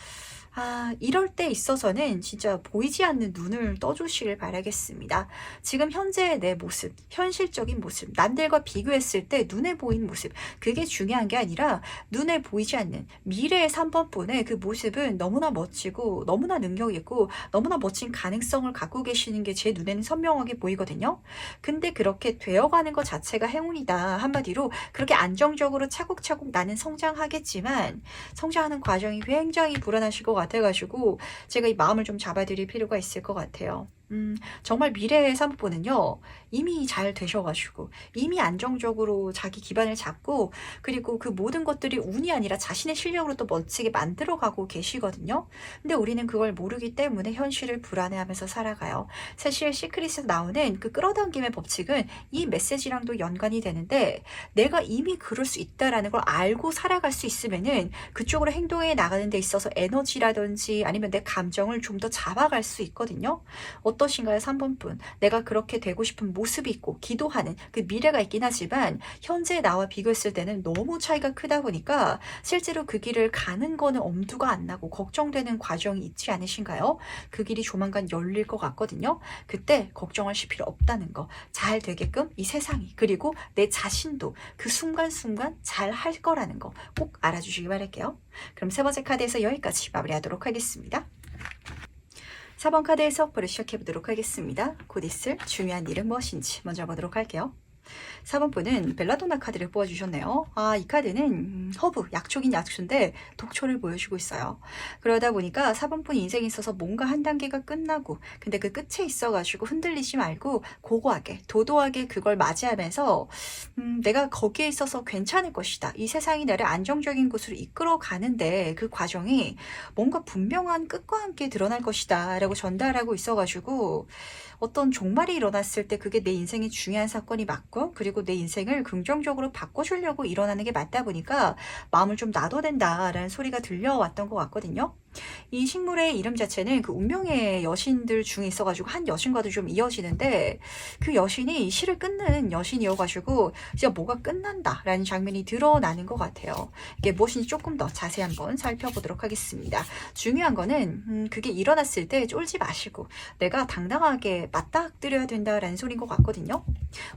이럴 때 있어서는 진짜 보이지 않는 눈을 떠주시길 바라겠습니다. 지금 현재의 내 모습, 현실적인 모습, 남들과 비교했을 때 눈에 보이는 모습, 그게 중요한 게 아니라 눈에 보이지 않는 미래의 3번분의 그 모습은 너무나 멋지고 너무나 능력 있고 너무나 멋진 가능성을 갖고 계시는 게 제 눈에는 선명하게 보이거든요. 근데 그렇게 되어가는 것 자체가 행운이다. 한마디로 그렇게 안정적으로 차곡차곡 나는 성장하겠지만 성장하는 과정이 굉장히 불안하실 것 같아가지고 제가 이 마음을 좀 잡아드릴 필요가 있을 것 같아요. 정말 미래의 사모분은요 이미 잘 되셔가지고 이미 안정적으로 자기 기반을 잡고 그리고 그 모든 것들이 운이 아니라 자신의 실력으로 또 멋지게 만들어가고 계시거든요. 근데 우리는 그걸 모르기 때문에 현실을 불안해하면서 살아가요. 사실 시크릿에서 나오는 그 끌어당김의 법칙은 이 메시지랑도 연관이 되는데 내가 이미 그럴 수 있다라는 걸 알고 살아갈 수 있으면은 그쪽으로 행동해 나가는 데 있어서 에너지라든지 아니면 내 감정을 좀 더 잡아갈 수 있거든요. 어떠신가요? 3번 분. 내가 그렇게 되고 싶은 모습이 있고 기도하는 그 미래가 있긴 하지만 현재 나와 비교했을 때는 너무 차이가 크다 보니까 실제로 그 길을 가는 거는 엄두가 안 나고 걱정되는 과정이 있지 않으신가요? 그 길이 조만간 열릴 것 같거든요. 그때 걱정하실 필요 없다는 거. 잘 되게끔 이 세상이 그리고 내 자신도 그 순간순간 잘 할 거라는 거 꼭 알아주시기 바랄게요. 그럼 세 번째 카드에서 여기까지 마무리하도록 하겠습니다. 4번 카드 해석부를 시작해보도록 하겠습니다. 곧 있을 중요한 일은 무엇인지 먼저 보도록 할게요. 4번 분은 벨라도나 카드를 뽑아주셨네요. 이 카드는 허브, 약초긴 약초인데 독초를 보여주고 있어요. 그러다 보니까 4번 분 인생에 있어서 뭔가 한 단계가 끝나고 근데 그 끝에 있어가지고 흔들리지 말고 고고하게, 도도하게 그걸 맞이하면서 내가 거기에 있어서 괜찮을 것이다. 이 세상이 나를 안정적인 곳으로 이끌어 가는데 그 과정이 뭔가 분명한 끝과 함께 드러날 것이다 라고 전달하고 있어가지고 어떤 종말이 일어났을 때 그게 내 인생의 중요한 사건이 맞고 그리고 내 인생을 긍정적으로 바꿔주려고 일어나는 게 맞다 보니까 마음을 좀 놔둬야 된다라는 소리가 들려왔던 것 같거든요. 이 식물의 이름 자체는 그 운명의 여신들 중에 있어가지고 한 여신과도 좀 이어지는데 그 여신이 이 시를 끊는 여신이어가지고 진짜 뭐가 끝난다라는 장면이 드러나는 것 같아요. 이게 무엇인지 조금 더 자세히 한번 살펴보도록 하겠습니다. 중요한 거는 그게 일어났을 때 쫄지 마시고 내가 당당하게 맞닥뜨려야 된다라는 소리인 것 같거든요.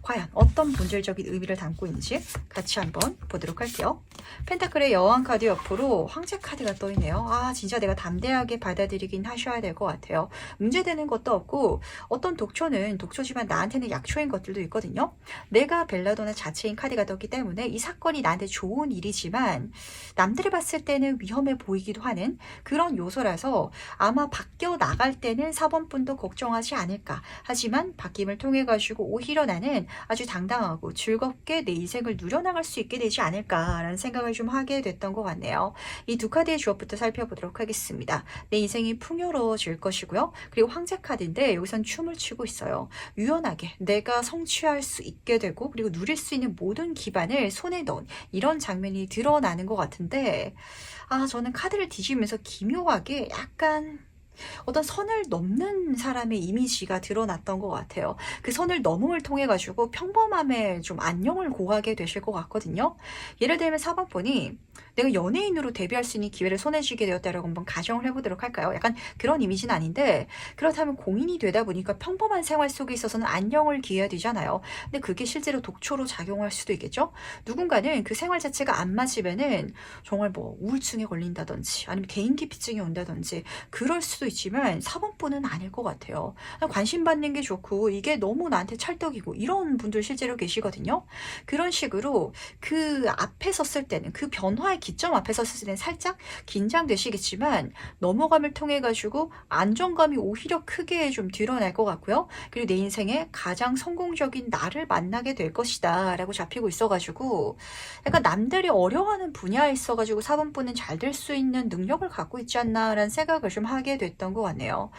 과연 어떤 본질적인 의미를 담고 있는지 같이 한번 보도록 할게요. 펜타클의 여왕 카드 옆으로 황제 카드가 떠있네요. 진짜 내가 담대하게 받아들이긴 하셔야 될 것 같아요. 문제되는 것도 없고 어떤 독초는 독초지만 나한테는 약초인 것들도 있거든요. 내가 벨라도나 자체인 카드가 떴기 때문에 이 사건이 나한테 좋은 일이지만 남들이 봤을 때는 위험해 보이기도 하는 그런 요소라서 아마 바뀌어 나갈 때는 4번 분도 걱정하지 않을까. 하지만 바뀜을 통해 가지고 오히려 나는 아주 당당하고 즐겁게 내 인생을 누려나갈 수 있게 되지 않을까라는 생각을 좀 하게 됐던 것 같네요. 이 두 카드의 주어부터 살펴보도록 하겠습니다. 내 인생이 풍요로워질 것이고요. 그리고 황제 카드인데 여기선 춤을 추고 있어요. 유연하게 내가 성취할 수 있게 되고 그리고 누릴 수 있는 모든 기반을 손에 넣은 이런 장면이 드러나는 것 같은데 저는 카드를 뒤지면서 기묘하게 약간 어떤 선을 넘는 사람의 이미지가 드러났던 것 같아요. 그 선을 넘음을 통해 가지고 평범함에 좀 안녕을 고하게 되실 것 같거든요. 예를 들면 4번 분이 내가 연예인으로 데뷔할 수 있는 기회를 손에 쥐게 되었다라고 한번 가정을 해보도록 할까요? 약간 그런 이미지는 아닌데 그렇다면 공인이 되다 보니까 평범한 생활 속에 있어서는 안녕을 기해야 되잖아요. 근데 그게 실제로 독초로 작용할 수도 있겠죠? 누군가는 그 생활 자체가 안 맞으면은 정말 뭐 우울증에 걸린다든지 아니면 개인기피증이 온다든지 그럴 수도 있지만 사범분은 아닐 것 같아요. 관심 받는 게 좋고 이게 너무 나한테 찰떡이고 이런 분들 실제로 계시거든요. 그런 식으로 그 앞에 섰을 때는 그 변화의 기점 앞에 섰을 때는 살짝 긴장되시겠지만 넘어감을 통해 가지고 안정감이 오히려 크게 좀 드러날 것 같고요. 그리고 내 인생에 가장 성공적인 나를 만나게 될 것이다 라고 잡히고 있어가지고 약간 남들이 어려워하는 분야에 있어가지고 사범분은 잘 될 수 있는 능력을 갖고 있지 않나라는 생각을 좀 하게 됐던 것 같네요.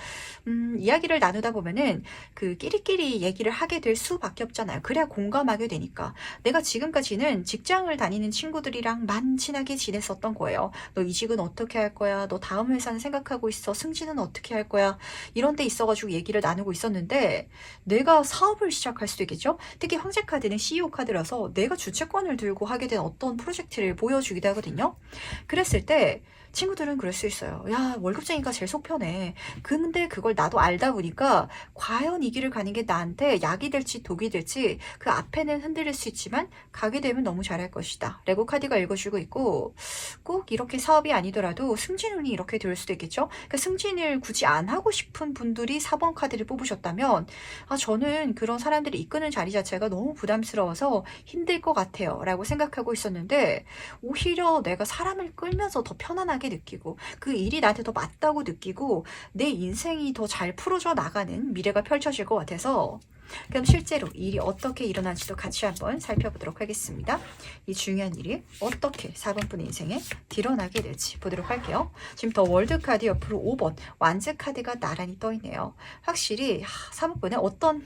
이야기를 나누다 보면은 그 끼리끼리 얘기를 하게 될 수밖에 없잖아요. 그래야 공감하게 되니까. 내가 지금까지는 직장을 다니는 친구들이랑만 친하게 지냈었던 거예요. 너 이직은 어떻게 할 거야? 너 다음 회사는 생각하고 있어? 승진은 어떻게 할 거야? 이런 데 있어가지고 얘기를 나누고 있었는데 내가 사업을 시작할 수도 있겠죠? 특히 황제카드는 CEO 카드라서 내가 주체권을 들고 하게 된 어떤 프로젝트를 보여주기도 하거든요. 그랬을 때 친구들은 그럴 수 있어요. 야, 월급쟁이가 제일 속 편해. 근데 그걸 나도 알다 보니까 과연 이 길을 가는 게 나한테 약이 될지 독이 될지 그 앞에는 흔들릴 수 있지만 가게 되면 너무 잘할 것이다. 레고 카드가 읽어주고 있고 꼭 이렇게 사업이 아니더라도 승진운이 이렇게 될 수도 있겠죠. 그러니까 승진을 굳이 안 하고 싶은 분들이 4번 카드를 뽑으셨다면 저는 그런 사람들이 이끄는 자리 자체가 너무 부담스러워서 힘들 것 같아요. 라고 생각하고 있었는데 오히려 내가 사람을 끌면서 더 편안하게 느끼고 그 일이 나한테 더 맞다고 느끼고 내 인생이 더 잘 풀어져 나가는 미래가 펼쳐질 것 같아서 그럼 실제로 일이 어떻게 일어날지도 같이 한번 살펴보도록 하겠습니다. 이 중요한 일이 어떻게 4번분 인생에 드러나게 될지 보도록 할게요. 지금 더 월드 카드 옆으로 5번 완즈 카드가 나란히 떠 있네요. 확실히 3번분에 어떤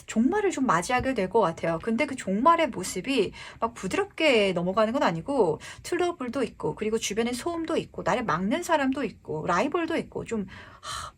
종말을 좀 맞이하게 될 것 같아요. 근데 그 종말의 모습이 막 부드럽게 넘어가는 건 아니고 트러블도 있고 그리고 주변에 소음도 있고 나를 막는 사람도 있고 라이벌도 있고 좀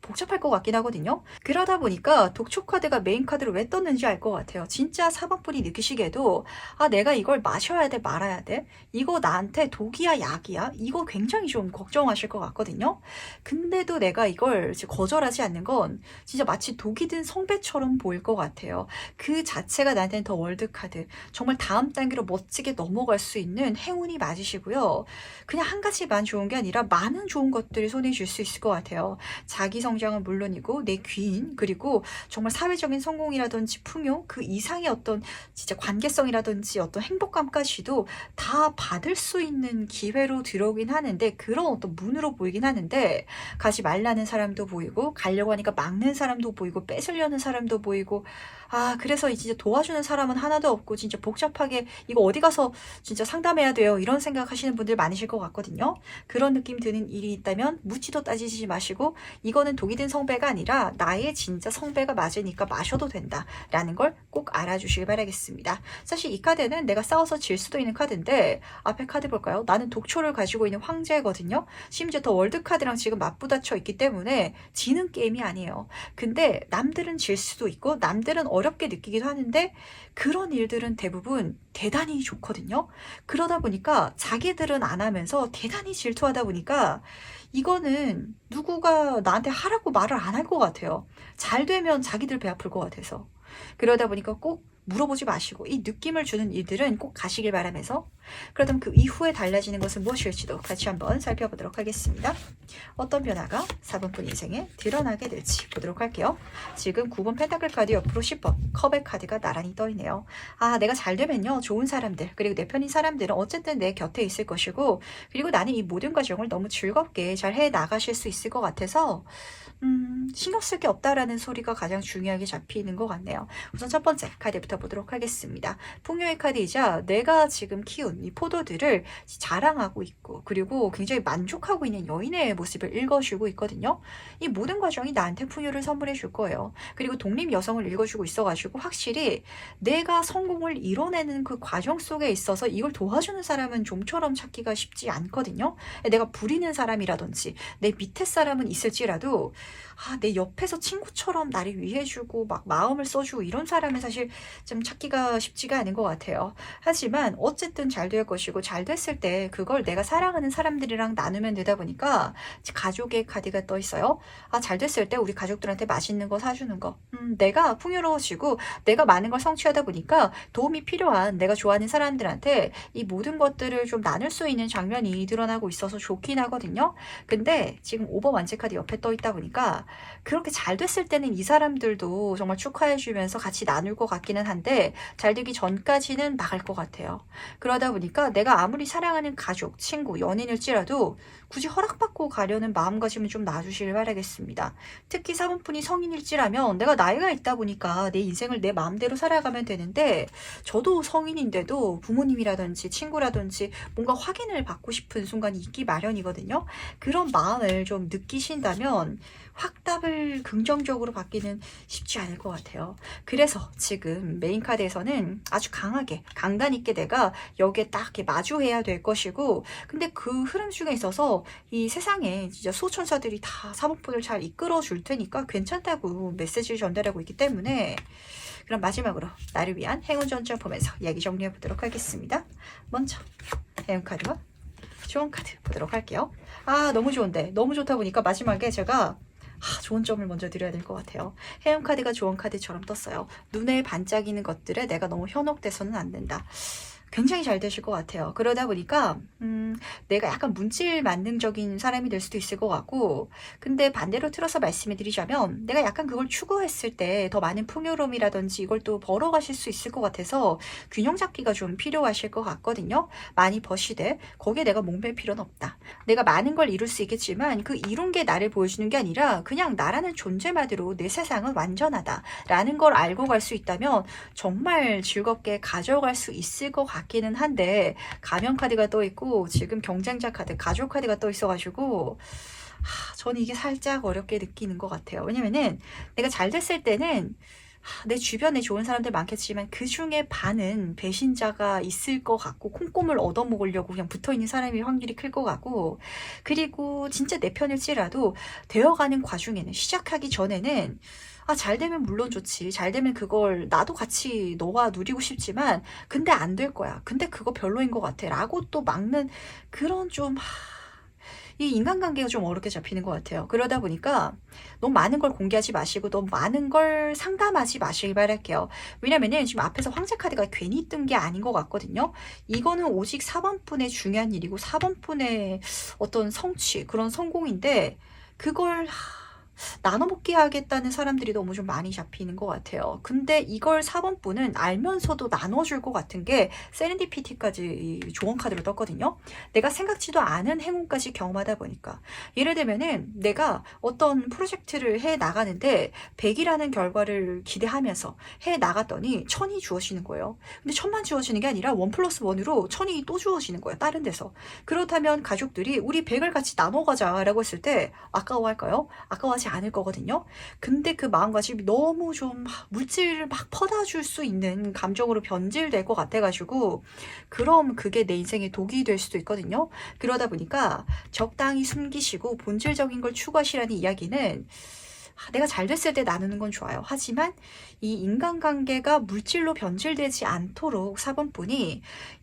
복잡할 것 같긴 하거든요. 그러다 보니까 독촉 카드가 메인 카드로 왜 떴는지 알 것 같아요. 진짜 4번분이 느끼시기에도 내가 이걸 마셔야 돼 말아야 돼? 이거 나한테 독이야 약이야? 이거 굉장히 좀 걱정하실 것 같거든요. 근데도 내가 이걸 거절하지 않는 건 진짜 마치 독이 든 성배처럼 보일 것 같아요. 그 자체가 나한테는 더 월드 카드. 정말 다음 단계로 멋지게 넘어갈 수 있는 행운이 맞으시고요. 그냥 한 가지만 좋은 게 아니라 많은 좋은 것들을 손에 쥘 수 있을 것 같아요. 자기 성장은 물론이고 내 귀인 그리고 정말 사회적인 성공이라든지 풍요 그 이상의 어떤 진짜 관계성이라든지 어떤 행복감까지도 다 받을 수 있는 기회로 들어오긴 하는데 그런 어떤 문으로 보이긴 하는데 가지 말라는 사람도 보이고 가려고 하니까 막는 사람도 보이고 뺏으려는 사람도 보이고 그래서 진짜 도와주는 사람은 하나도 없고 진짜 복잡하게 이거 어디 가서 진짜 상담해야 돼요 이런 생각하시는 분들 많으실 것 같거든요. 그런 느낌 드는 일이 있다면 묻지도 따지지 마시고 이거는 독이 든 성배가 아니라 나의 진짜 성배가 맞으니까 마셔도 된다 라는 걸 꼭 알아주시길 바라겠습니다. 사실 이 카드는 내가 싸워서 질 수도 있는 카드인데 앞에 카드 볼까요? 나는 독초를 가지고 있는 황제거든요. 심지어 더 월드 카드랑 지금 맞부딪혀 있기 때문에 지는 게임이 아니에요. 근데 남들은 질 수도 있고 남들은 어렵게 느끼기도 하는데 그런 일들은 대부분 대단히 좋거든요. 그러다 보니까 자기들은 안 하면서 대단히 질투하다 보니까 이거는 누구가 나한테 하라고 말을 안 할 것 같아요. 잘 되면 자기들 배 아플 것 같아서. 그러다 보니까 꼭 물어보지 마시고 이 느낌을 주는 일들은 꼭 가시길 바라면서 그렇다면 그 이후에 달라지는 것은 무엇일지도 같이 한번 살펴보도록 하겠습니다. 어떤 변화가 4번분 인생에 드러나게 될지 보도록 할게요. 지금 9번 펜타클 카드 옆으로 10번 컵의 카드가 나란히 떠있네요. 내가 잘 되면요 좋은 사람들 그리고 내 편인 사람들은 어쨌든 내 곁에 있을 것이고 그리고 나는 이 모든 과정을 너무 즐겁게 잘 해나가실 수 있을 것 같아서 신경 쓸 게 없다라는 소리가 가장 중요하게 잡히는 것 같네요. 우선 첫 번째 카드부터 보도록 하겠습니다. 풍요의 카드이자 내가 지금 키운 이 포도들을 자랑하고 있고 그리고 굉장히 만족하고 있는 여인의 모습을 읽어주고 있거든요. 이 모든 과정이 나한테 풍요를 선물해 줄 거예요. 그리고 독립 여성을 읽어주고 있어가지고 확실히 내가 성공을 이뤄내는 그 과정 속에 있어서 이걸 도와주는 사람은 좀처럼 찾기가 쉽지 않거든요. 내가 부리는 사람이라든지 내 밑에 사람은 있을지라도 내 옆에서 친구처럼 나를 위해주고 막 마음을 써주고 이런 사람은 사실 좀 찾기가 쉽지가 않은 것 같아요. 하지만 어쨌든 잘 될 것이고 잘 됐을 때 그걸 내가 사랑하는 사람들이랑 나누면 되다 보니까 가족의 카드가 떠 있어요. 잘 됐을 때 우리 가족들한테 맛있는 거 사주는 거. 내가 풍요로워지고 내가 많은 걸 성취하다 보니까 도움이 필요한 내가 좋아하는 사람들한테 이 모든 것들을 좀 나눌 수 있는 장면이 드러나고 있어서 좋긴 하거든요. 근데 지금 오버 완제 카드 옆에 떠 있다 보니까 그렇게 잘 됐을 때는 이 사람들도 정말 축하해주면서 같이 나눌 것 같기는 한데 잘 되기 전까지는 나갈 것 같아요. 그러다 보니까 내가 아무리 사랑하는 가족, 친구, 연인일지라도 굳이 허락받고 가려는 마음가짐은 좀 놔주시길 바라겠습니다. 특히 사모분이 성인일지라면 내가 나이가 있다 보니까 내 인생을 내 마음대로 살아가면 되는데 저도 성인인데도 부모님이라든지 친구라든지 뭔가 확인을 받고 싶은 순간이 있기 마련이거든요. 그런 마음을 좀 느끼신다면 확답을 긍정적으로 받기는 쉽지 않을 것 같아요. 그래서 지금 메인 카드에서는 아주 강하게 강단 있게 내가 여기에 딱 이렇게 마주해야 될 것이고, 근데 그 흐름 중에 있어서 이 세상에 진짜 수호천사들이 다 사모펀을 잘 이끌어 줄 테니까 괜찮다고 메시지를 전달하고 있기 때문에, 그럼 마지막으로 나를 위한 행운 전점 보면서 이야기 정리해 보도록 하겠습니다. 먼저 행운 카드와 조언 카드 보도록 할게요. 너무 좋은데, 너무 좋다 보니까 마지막에 제가 좋은 점을 먼저 드려야 될 것 같아요. 행운 카드가 조언 카드처럼 떴어요. 눈에 반짝이는 것들에 내가 너무 현혹돼서는 안 된다. 굉장히 잘 되실 것 같아요. 그러다 보니까 내가 약간 문질 만능적인 사람이 될 수도 있을 것 같고, 근데 반대로 틀어서 말씀해 드리자면 내가 약간 그걸 추구했을 때 더 많은 풍요로움이라든지 이걸 또 벌어가실 수 있을 것 같아서 균형 잡기가 좀 필요하실 것 같거든요. 많이 버시되 거기에 내가 목맬 필요는 없다. 내가 많은 걸 이룰 수 있겠지만 그 이룬 게 나를 보여주는 게 아니라 그냥 나라는 존재만으로 내 세상은 완전하다 라는 걸 알고 갈 수 있다면 정말 즐겁게 가져갈 수 있을 것 같기는 한데, 가면 카드가 떠 있고 지금 경쟁자 카드, 가족 카드가 떠 있어가지고 저는 이게 살짝 어렵게 느끼는 것 같아요. 왜냐면은 내가 잘 됐을 때는 내 주변에 좋은 사람들 많겠지만 그 중에 반은 배신자가 있을 것 같고 콩고물 얻어먹으려고 그냥 붙어있는 사람이 확률이 클 것 같고, 그리고 진짜 내 편일지라도 되어가는 과중에는, 시작하기 전에는 잘 되면 물론 좋지. 잘 되면 그걸 나도 같이 너와 누리고 싶지만 근데 안 될 거야. 근데 그거 별로인 것 같아. 라고 또 막는 그런 좀 이 인간관계가 좀 어렵게 잡히는 것 같아요. 그러다 보니까 너무 많은 걸 공개하지 마시고 너무 많은 걸 상담하지 마시길 바랄게요. 왜냐면은 지금 앞에서 황제 카드가 괜히 뜬 게 아닌 것 같거든요. 이거는 오직 4번 분의 중요한 일이고 4번 분의 어떤 성취, 그런 성공인데 그걸 나눠먹게 하겠다는 사람들이 너무 좀 많이 잡히는 것 같아요. 근데 이걸 4번 분은 알면서도 나눠줄 것 같은 게 세렌디피티까지 조언 카드로 떴거든요. 내가 생각지도 않은 행운까지 경험하다 보니까, 예를 들면은 내가 어떤 프로젝트를 해 나가는데 100이라는 결과를 기대하면서 해 나갔더니 1000이 주어지는 거예요. 근데 1000만 주어지는 게 아니라 1+1으로 1000이 또 주어지는 거예요. 다른 데서. 그렇다면 가족들이 우리 100을 같이 나눠 가자라고 했을 때 아까워할까요? 아까워하지 않을 거거든요. 근데 그 마음가짐이 너무 좀 물질을 막 퍼다 줄 수 있는 감정으로 변질될 것 같아가지고, 그럼 그게 내 인생의 독이 될 수도 있거든요. 그러다 보니까 적당히 숨기시고 본질적인 걸 추구하시라는 이야기는, 내가 잘 됐을 때 나누는 건 좋아요. 하지만 이 인간관계가 물질로 변질되지 않도록 4번 분이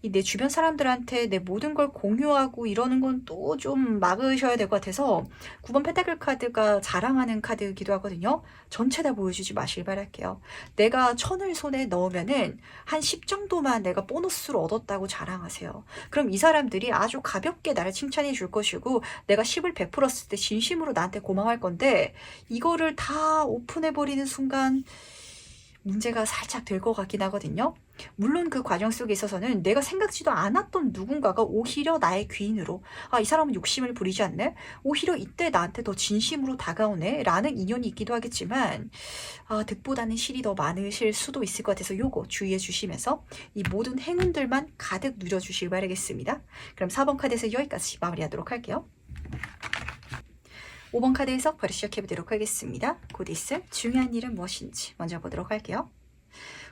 내 주변 사람들한테 내 모든 걸 공유하고 이러는 건 또 좀 막으셔야 될 것 같아서, 9번 페타클 카드가 자랑하는 카드이기도 하거든요. 전체 다 보여주지 마시길 바랄게요. 내가 1000을 손에 넣으면은 한 10 정도만 내가 보너스로 얻었다고 자랑하세요. 그럼 이 사람들이 아주 가볍게 나를 칭찬해 줄 것이고 내가 10을 베풀었을 때 진심으로 나한테 고마워할 건데, 이거를 다 오픈해버리는 순간 문제가 살짝 될 것 같긴 하거든요. 물론 그 과정 속에 있어서는 내가 생각지도 않았던 누군가가 오히려 나의 귀인으로, 이 사람은 욕심을 부리지 않네? 오히려 이때 나한테 더 진심으로 다가오네? 라는 인연이 있기도 하겠지만, 득보다는 실이 더 많으실 수도 있을 것 같아서 요거 주의해 주시면서 이 모든 행운들만 가득 누려주시길 바라겠습니다. 그럼 4번 카드에서 여기까지 마무리하도록 할게요. 5번 카드 해석 바로 시작해 보도록 하겠습니다. 곧 있을 중요한 일은 무엇인지 먼저 보도록 할게요.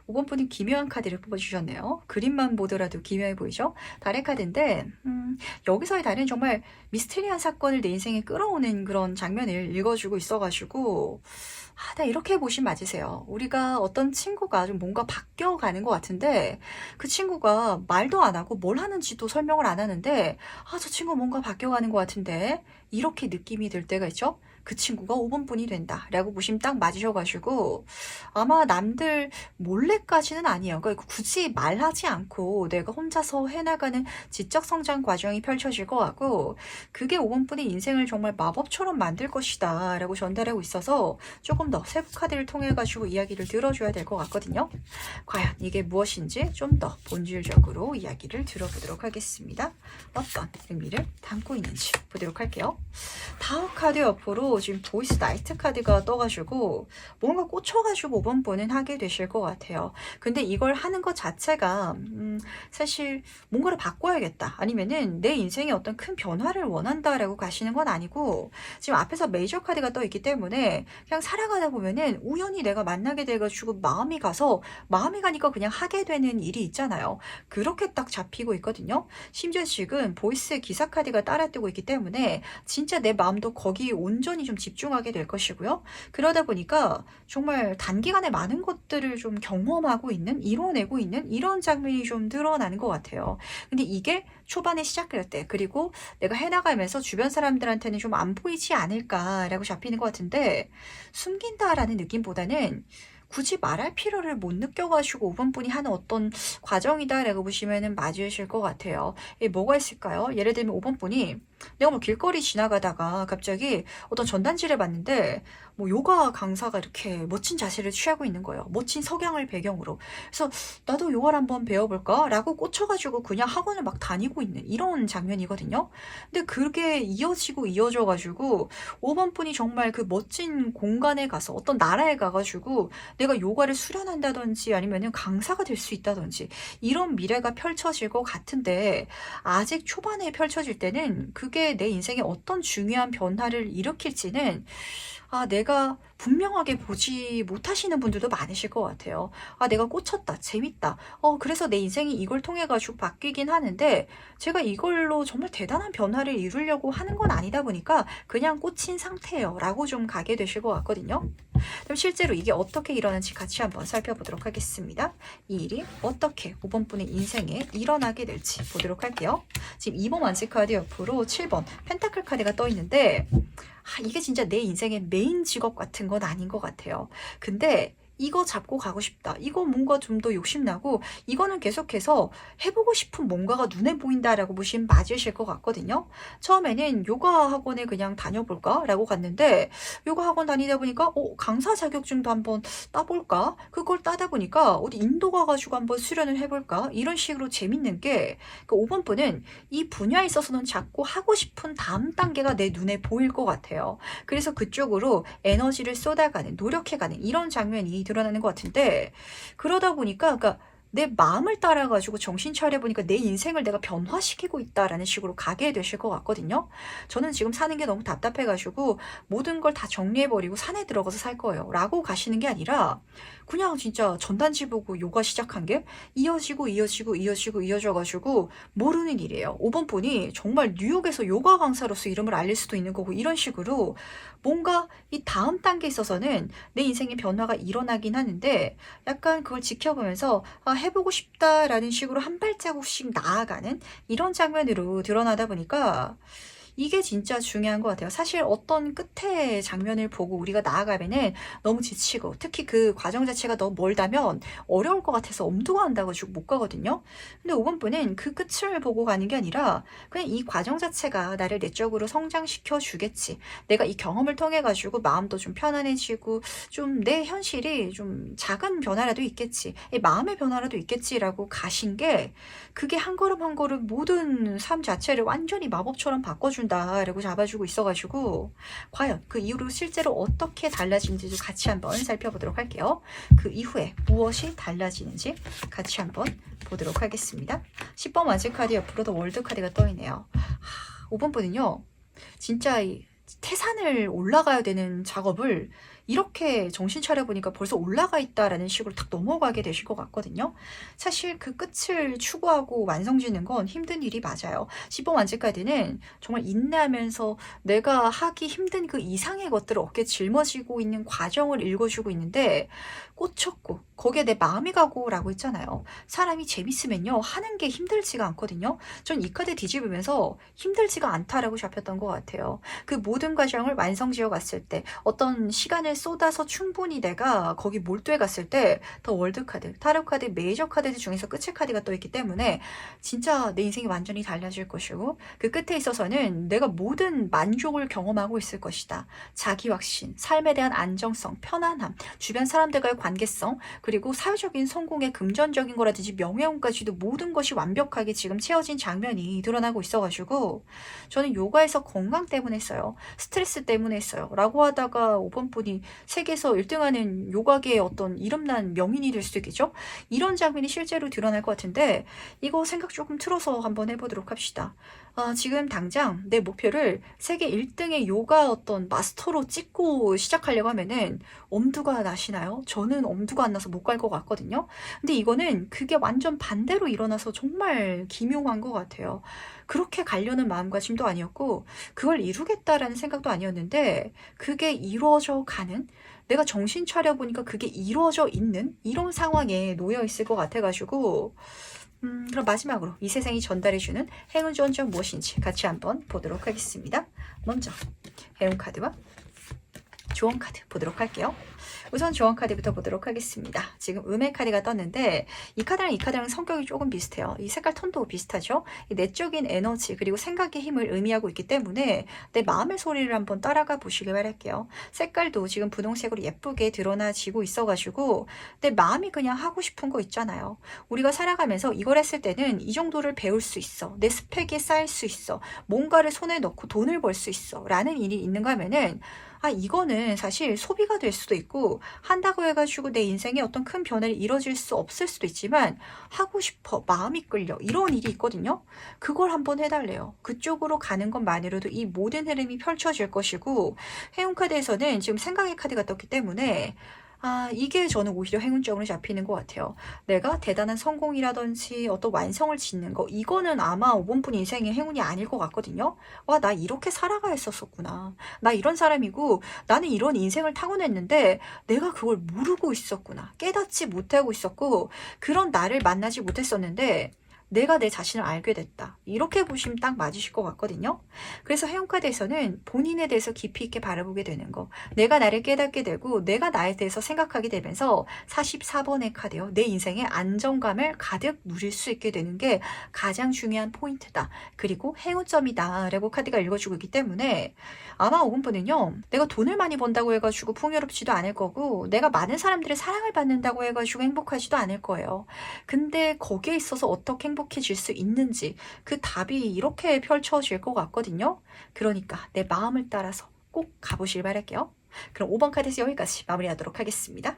5번 분은 기묘한 카드를 뽑아주셨네요. 그림만 보더라도 기묘해 보이죠? 달의 카드인데 여기서의 달은 정말 미스테리한 사건을 내 인생에 끌어오는 그런 장면을 읽어주고 있어가지고 나 이렇게 보시면 맞으세요. 우리가 어떤 친구가 좀 뭔가 바뀌어가는 것 같은데 그 친구가 말도 안 하고 뭘 하는지도 설명을 안 하는데 저 친구 뭔가 바뀌어가는 것 같은데 이렇게 느낌이 들 때가 있죠. 그 친구가 5번 분이 된다 라고 보시면 딱 맞으셔가지고 아마 남들 몰래까지는 아니에요. 그러니까 굳이 말하지 않고 내가 혼자서 해나가는 지적 성장 과정이 펼쳐질 것 같고 그게 5번 분의 인생을 정말 마법처럼 만들 것이다 라고 전달하고 있어서 조금 더 세부 카드를 통해 가지고 이야기를 들어줘야 될 것 같거든요. 과연 이게 무엇인지 좀 더 본질적으로 이야기를 들어보도록 하겠습니다. 어떤 의미를 담고 있는지 보도록 할게요. 다음 카드 옆으로 지금 보이스 나이트 카드가 떠가지고 뭔가 꽂혀가지고 5번 분은 하게 되실 것 같아요. 근데 이걸 하는 것 자체가 사실 뭔가를 바꿔야겠다 아니면은 내 인생에 어떤 큰 변화를 원한다라고 가시는 건 아니고 지금 앞에서 메이저 카드가 떠 있기 때문에 그냥 살아가다 보면은 우연히 내가 만나게 돼가지고 마음이 가니까 그냥 하게 되는 일이 있잖아요. 그렇게 딱 잡히고 있거든요. 심지어 지금 보이스 기사 카드가 따라 뜨고 있기 때문에 진짜 내 마음도 거기 온전히 좀 집중하게 될 것이고요. 그러다 보니까 정말 단기간에 많은 것들을 좀 경험하고 있는, 이뤄내고 있는 이런 장면이 좀 드러나는 것 같아요. 근데 이게 초반에 시작할 때 그리고 내가 해나가면서 주변 사람들한테는 좀 안 보이지 않을까라고 잡히는 것 같은데 숨긴다라는 느낌보다는 굳이 말할 필요를 못 느껴가지고 5번 분이 하는 어떤 과정이다라고 보시면 맞으실 것 같아요. 이게 뭐가 있을까요? 예를 들면 5번 분이 내가 뭐 길거리 지나가다가 갑자기 어떤 전단지를 봤는데 뭐 요가 강사가 이렇게 멋진 자세를 취하고 있는 거예요. 멋진 석양을 배경으로. 그래서 나도 요가를 한번 배워볼까? 라고 꽂혀가지고 그냥 학원을 막 다니고 있는 이런 장면이거든요. 근데 그게 이어져가지고 5번 분이 정말 그 멋진 공간에 가서 어떤 나라에 가가지고 내가 요가를 수련한다든지 아니면은 강사가 될 수 있다든지 이런 미래가 펼쳐질 것 같은데 아직 초반에 펼쳐질 때는 그게 내 인생에 어떤 중요한 변화를 일으킬지는 내가 분명하게 보지 못하시는 분들도 많으실 것 같아요. 내가 꽂혔다, 재밌다. 그래서 내 인생이 이걸 통해 가지고 바뀌긴 하는데 제가 이걸로 정말 대단한 변화를 이루려고 하는 건 아니다 보니까 그냥 꽂힌 상태예요. 라고 좀 가게 되실 것 같거든요. 그럼 실제로 이게 어떻게 일어나는지 같이 한번 살펴보도록 하겠습니다. 이 일이 어떻게 5번 분의 인생에 일어나게 될지 보도록 할게요. 지금 2번 완치 카드 옆으로 7번 펜타클 카드가 떠 있는데 이게 진짜 내 인생의 메인 직업 같은 건 아닌 것 같아요. 근데 이거 잡고 가고 싶다. 이거 뭔가 좀 더 욕심나고 이거는 계속해서 해보고 싶은 뭔가가 눈에 보인다라고 보시면 맞으실 것 같거든요. 처음에는 요가 학원에 그냥 다녀볼까? 라고 갔는데 요가 학원 다니다 보니까 강사 자격증도 한번 따볼까? 그걸 따다 보니까 어디 인도 가가지고 한번 수련을 해볼까? 이런 식으로 재밌는 게 그 5번 분은 이 분야에 있어서는 자꾸 하고 싶은 다음 단계가 내 눈에 보일 것 같아요. 그래서 그쪽으로 에너지를 쏟아가는 노력해가는 이런 장면이 드러나는 것 같은데 그러다 보니까 그러니까 내 마음을 따라가지고 정신 차려보니까 내 인생을 내가 변화시키고 있다라는 식으로 가게 되실 것 같거든요. 저는 지금 사는 게 너무 답답해가지고 모든 걸 다 정리해버리고 산에 들어가서 살 거예요. 라고 가시는 게 아니라 그냥 진짜 전단지 보고 요가 시작한 게 이어져가지고 모르는 일이에요. 5번 분이 정말 뉴욕에서 요가 강사로서 이름을 알릴 수도 있는 거고 이런 식으로 뭔가 이 다음 단계에 있어서는 내 인생의 변화가 일어나긴 하는데 약간 그걸 지켜보면서 해보고 싶다라는 식으로 한 발자국씩 나아가는 이런 장면으로 드러나다 보니까 이게 진짜 중요한 것 같아요. 사실 어떤 끝의 장면을 보고 우리가 나아가면은 너무 지치고 특히 그 과정 자체가 너무 멀다면 어려울 것 같아서 엄두가 안 나가지고 못 가거든요. 근데 5번 분은 그 끝을 보고 가는 게 아니라 그냥 이 과정 자체가 나를 내적으로 성장시켜 주겠지. 내가 이 경험을 통해 가지고 마음도 좀 편안해지고 좀 내 현실이 좀 작은 변화라도 있겠지. 마음의 변화라도 있겠지라고 가신 게 그게 한 걸음 한 걸음 모든 삶 자체를 완전히 마법처럼 바꿔준다라고 잡아주고 있어가지고 과연 그 이후로 실제로 어떻게 달라지는지도 같이 한번 살펴보도록 할게요. 그 이후에 무엇이 달라지는지 같이 한번 보도록 하겠습니다. 10번 완전 카드 옆으로 더 월드 카드가 떠있네요. 5번 분은요 진짜 태산을 올라가야 되는 작업을 이렇게 정신 차려보니까 벌써 올라가 있다라는 식으로 딱 넘어가게 되실 것 같거든요. 사실 그 끝을 추구하고 완성 짓는 건 힘든 일이 맞아요. 10번 완지 카드는 정말 인내하면서 내가 하기 힘든 그 이상의 것들을 어깨에 짊어지고 있는 과정을 읽어주고 있는데 꽂혔고 거기에 내 마음이 가고라고 했잖아요. 사람이 재밌으면요 하는 게 힘들지가 않거든요. 전 이 카드 뒤집으면서 힘들지가 않다라고 잡혔던 것 같아요. 그 모든 과정을 완성지어 갔을 때 어떤 시간을 쏟아서 충분히 내가 거기 몰두해 갔을 때 더 월드 카드, 타로 카드, 메이저 카드들 중에서 끝의 카드가 또 있기 때문에 진짜 내 인생이 완전히 달라질 것이고 그 끝에 있어서는 내가 모든 만족을 경험하고 있을 것이다. 자기 확신, 삶에 대한 안정성, 편안함, 주변 사람들과의 관계성, 그리고 사회적인 성공의 금전적인 거라든지 명예운까지도 모든 것이 완벽하게 지금 채워진 장면이 드러나고 있어가지고 저는 요가에서 건강 때문에 했어요. 스트레스 때문에 했어요. 라고 하다가 5번 분이 세계에서 1등하는 요가계의 어떤 이름난 명인이 될 수도 있겠죠? 이런 장면이 실제로 드러날 것 같은데 이거 생각 조금 틀어서 한번 해보도록 합시다. 지금 당장 내 목표를 세계 1등의 요가 어떤 마스터로 찍고 시작하려고 하면은 엄두가 나시나요? 저는 엄두가 안 나서 못 갈 것 같거든요. 근데 이거는 그게 완전 반대로 일어나서 정말 기묘한 것 같아요. 그렇게 가려는 마음가짐도 아니었고 그걸 이루겠다라는 생각도 아니었는데 그게 이루어져 가는 내가 정신 차려보니까 그게 이루어져 있는 이런 상황에 놓여 있을 것 같아가지고 그럼 마지막으로 이 세상이 전달해주는 행운 좋은 점 무엇인지 같이 한번 보도록 하겠습니다. 먼저 행운 카드와 조언 카드 보도록 할게요. 우선 조언 카드부터 보도록 하겠습니다. 지금 음의 카드가 떴는데 이 카드랑 성격이 조금 비슷해요. 이 색깔 톤도 비슷하죠. 이 내적인 에너지 그리고 생각의 힘을 의미하고 있기 때문에 내 마음의 소리를 한번 따라가 보시길 바랄게요. 색깔도 지금 분홍색으로 예쁘게 드러나지고 있어가지고 내 마음이 그냥 하고 싶은 거 있잖아요. 우리가 살아가면서 이걸 했을 때는 이 정도를 배울 수 있어. 내 스펙이 쌓일 수 있어. 뭔가를 손에 넣고 돈을 벌 수 있어. 라는 일이 있는가 하면은 이거는 사실 소비가 될 수도 있고 한다고 해가지고 내 인생에 어떤 큰 변화를 이뤄질 수 없을 수도 있지만 하고 싶어, 마음이 끌려 이런 일이 있거든요. 그걸 한번 해달래요. 그쪽으로 가는 것만으로도 이 모든 흐름이 펼쳐질 것이고 행운 카드에서는 지금 생각의 카드가 떴기 때문에 이게 저는 오히려 행운점으로 잡히는 것 같아요. 내가 대단한 성공이라든지 어떤 완성을 짓는 거 이거는 아마 5번 분 인생의 행운이 아닐 것 같거든요. 와, 나 이렇게 살아가 했었구나. 나 이런 사람이고 나는 이런 인생을 타고냈는데 내가 그걸 모르고 있었구나. 깨닫지 못하고 있었고 그런 나를 만나지 못했었는데 내가 내 자신을 알게 됐다. 이렇게 보시면 딱 맞으실 것 같거든요. 그래서 행운카드에서는 본인에 대해서 깊이 있게 바라보게 되는 거. 내가 나를 깨닫게 되고 내가 나에 대해서 생각하게 되면서 44번의 카드요. 내 인생의 안정감을 가득 누릴 수 있게 되는 게 가장 중요한 포인트다. 그리고 행운점이다. 라고 카드가 읽어주고 있기 때문에 아마 5번분은요. 내가 돈을 많이 번다고 해가지고 풍요롭지도 않을 거고 내가 많은 사람들의 사랑을 받는다고 해가지고 행복하지도 않을 거예요. 근데 거기에 있어서 어떻게 행복해질 수 있는지 그 답이 이렇게 펼쳐질 것 같거든요. 그러니까 내 마음을 따라서 꼭 가보길 바랄게요. 그럼 5번 카드에서 여기까지 마무리하도록 하겠습니다.